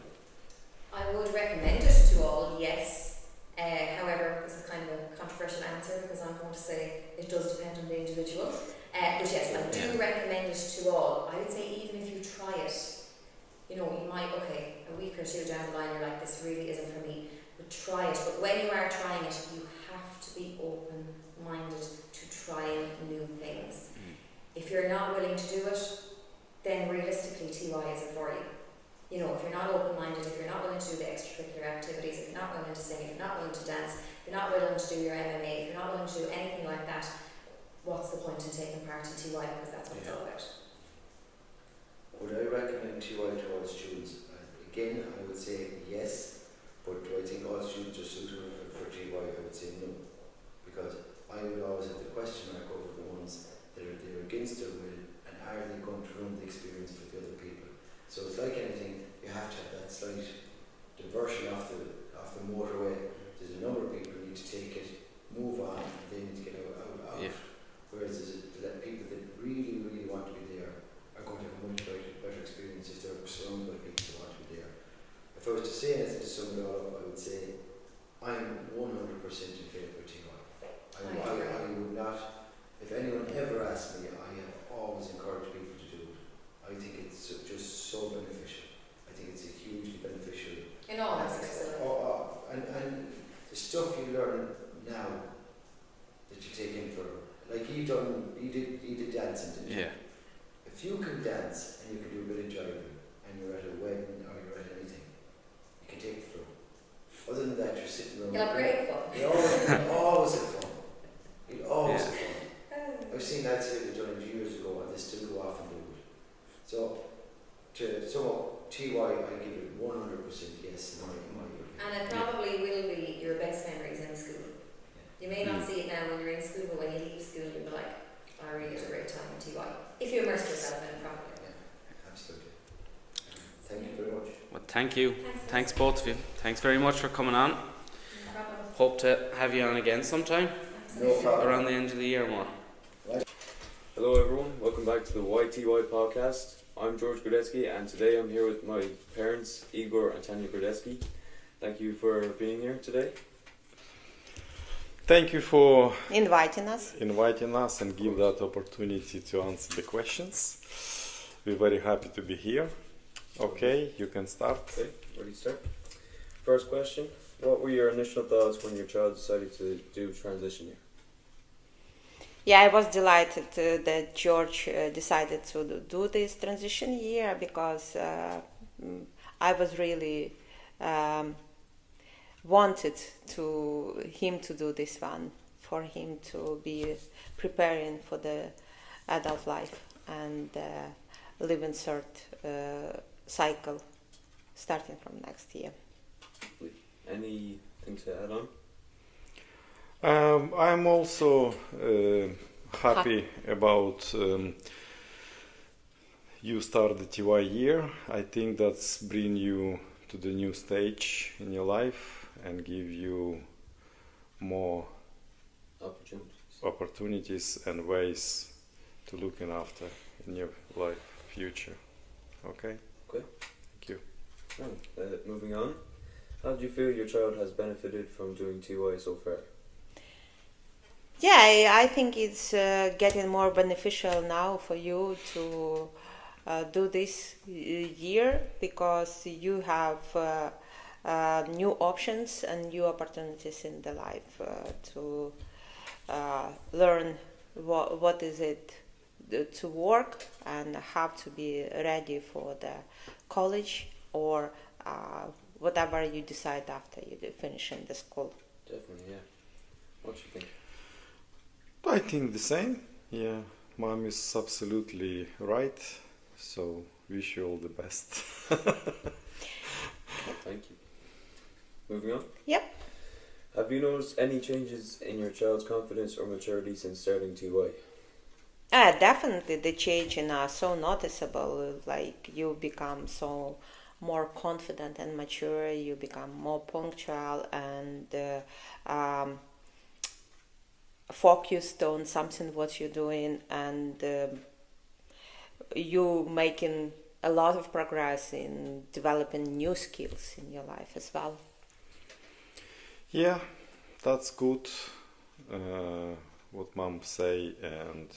I would recommend it to all, yes. However, this is kind of a controversial answer because I'm going to say it does depend on the individual. But yes, I do recommend it to all. I would say even if you try it, you know, you might, okay, a week or two down the line, you're like, this really isn't for me. But try it. But when you are trying it, you have to be open-minded to trying new things. If you're not willing to do it, then realistically TY isn't for you. You know, if you're not open-minded, if you're not willing to do the extracurricular activities, if you're not willing to sing, if you're not willing to dance, if you're not willing to do your MMA, if you're not willing to do anything like that, what's the point in taking part in TY, because that's what it's all about. Would I recommend TY to all students? Again, I would say yes, but do I think all students are suitable for TY? I would say no, because I would always have the question mark over the ones that are there against their will, and are they going to run the experience for the other people? So it's like anything, you have to have that slight diversion off the motorway. There's a number of people who need to take it, move on, and they need to get out. Yeah. Whereas the people that really, really want to be there are going to have a much better experience if they're surrounded by people who want to be there. If I was to say anything to sum it all up, I would say I'm 100% in favour of TY. I would not, if anyone ever asked me, I have always encouraged people to do it. I think it's just so beneficial. I think it's a hugely beneficial. In all aspects. And the stuff you learn now that you take in for, like you did dancing, didn't you? Yeah. If you can dance and you can do a bit of jiving, and you're at a wedding or you're at anything, you can take the floor. Other than that, you're sitting around. You'll have great fun. You always have fun. You always have fun. I've seen that here done years ago, and they still go off and do it. So, TY, I give it 100% yes in my opinion. And it probably will be your best memories in school. You may not see it now when you're in school, but when you leave school, you'll be like, I really had a great time in TY. If you immerse yourself in it properly. Yeah, absolutely. Thank you very much. Well, thank you. Thanks Both of you. Thanks very much for coming on. No problem. Hope to have you on again sometime. No problem. Around the end of the year more. Hello everyone, welcome back to the WHYTY podcast. I'm George Grodetsky, and today I'm here with my parents, Igor and Tanya Grodetsky. Thank you for being here today. Thank you for inviting us and give that opportunity to answer the questions. We're very happy to be here. Okay, you can start. Okay, ready to start? First question, what were your initial thoughts when your child decided to do transition year? Yeah, I was delighted that George decided to do this transition year because I was really wanted him to do this one, for him to be preparing for the adult life and living third cycle starting from next year. Anything to add on? I'm also happy about you start the TY year. I think that's bring you to the new stage in your life and give you more opportunities and ways to looking after in your life future. Okay? Okay. Thank you. Moving on. How do you feel your child has benefited from doing TY so far? Yeah, I think it's getting more beneficial now for you to do this year because you have new options and new opportunities in the life to learn what is it to work and how to be ready for the college or whatever you decide after you finish in the school. Definitely, yeah. What do you think? I think the same. Yeah, Mom is absolutely right. So wish you all the best. Thank you. Moving on. Yep. Have you noticed any changes in your child's confidence or maturity since starting TY? Definitely the changes are so noticeable. Like you become so more confident and mature. You become more punctual and focused on something what you're doing, and you making a lot of progress in developing new skills in your life as well. Yeah, that's good. What mom say, and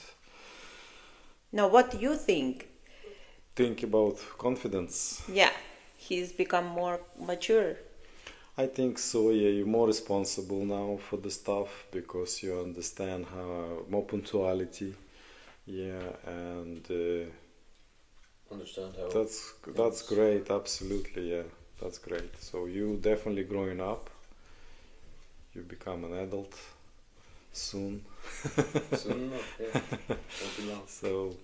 now what do you think? Think about confidence. Yeah, he's become more mature. I think so, yeah, you're more responsible now for the stuff because you understand how more punctuality, yeah, and understand how that's great, absolutely, yeah, that's great. So you definitely growing up, you become an adult soon. Soon enough, yeah. Won't be long. So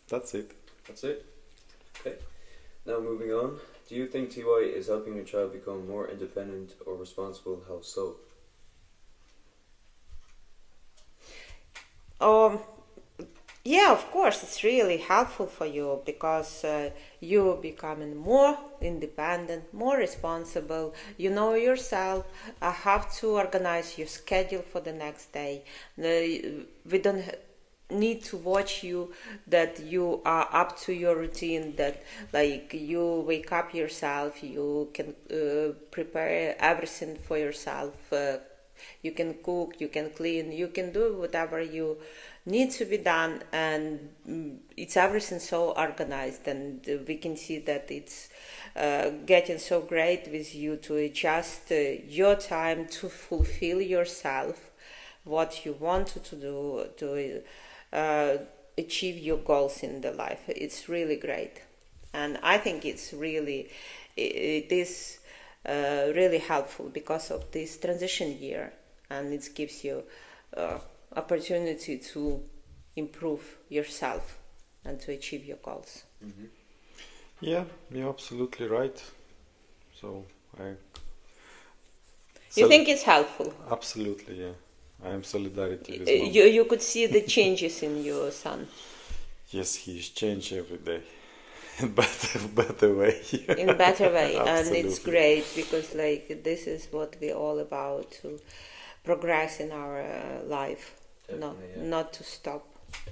that's it. That's it. Okay. Now moving on. Do you think TY is helping your child become more independent or responsible? How so? Yeah, of course, it's really helpful for you because you becoming more independent, more responsible. You know yourself. Have to organize your schedule for the next day. We don't need to watch you that you are up to your routine, that like you wake up yourself, you can prepare everything for yourself, you can cook, you can clean, you can do whatever you need to be done, and it's everything so organized, and we can see that it's getting so great with you to adjust your time to fulfill yourself what you want to do to achieve your goals in the life. It's really great, and I think it is really helpful because of this transition year, and it gives you opportunity to improve yourself and to achieve your goals. Mm-hmm. Yeah, you're absolutely right. So you think it's helpful? Absolutely, yeah. I am solidarity with mom. You could see the changes in your son. Yes, he's changed every day. In better way. In better way. And it's great because like this is what we're all about, to progress in our life. Not to stop.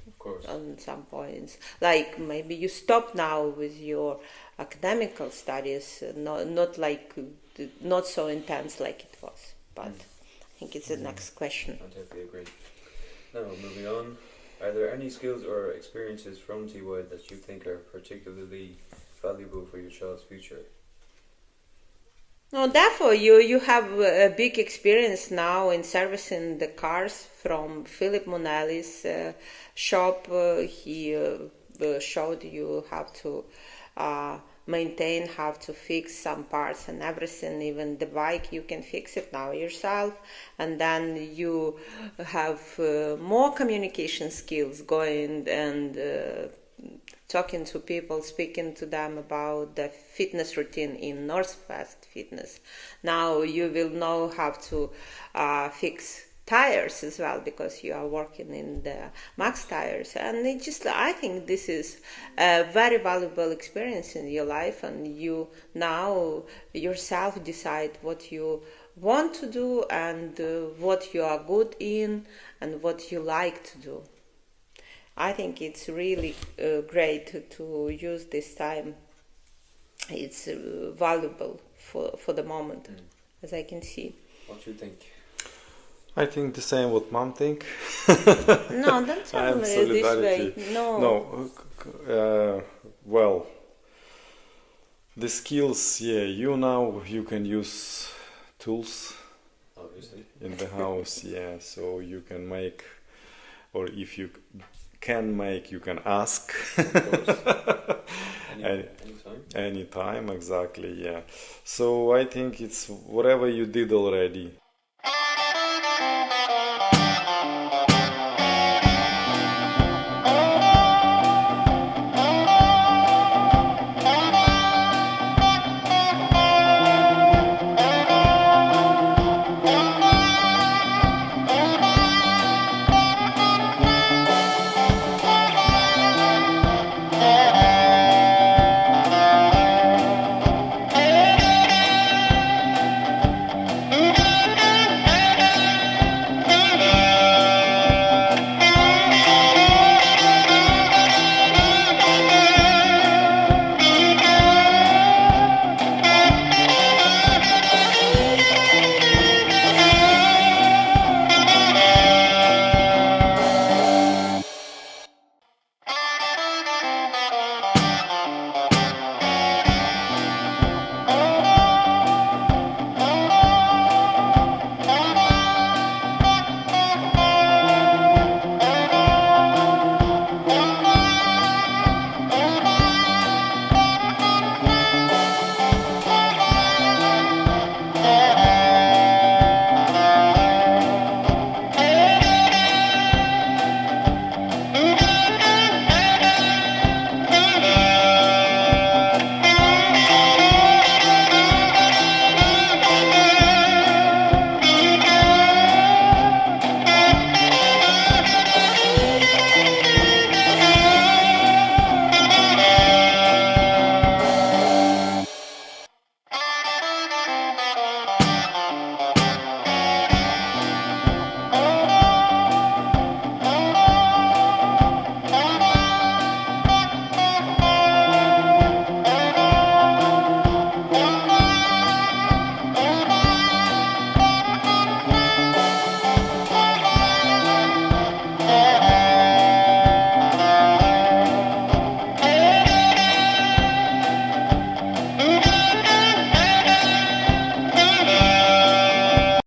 Of course. On some points. Like maybe you stop now with your academical studies, not so intense like it was. But I think it's the next question. I totally agree. Now, moving on. Are there any skills or experiences from TY that you think are particularly valuable for your child's future? No, therefore you have a big experience now in servicing the cars from Philip Monelli's shop. He showed you how to maintain, how to fix some parts and everything. Even the bike, you can fix it now yourself. And then you have more communication skills, going and talking to people, speaking to them about the fitness routine in Northwest Fitness. Now you will know how to fix tires as well, because you are working in the Max Tires, and I think this is a very valuable experience in your life, and you now yourself decide what you want to do and what you are good in and what you like to do. I think it's really great to use this time. It's valuable for the moment, as I can see. What do you think? I think the same what mom think. No, don't tell me this way. No. Well, the skills, yeah, you can use tools. Obviously. In the house, yeah, so you can make, or if you can make, you can ask. Anytime, exactly, yeah. So I think it's whatever you did already.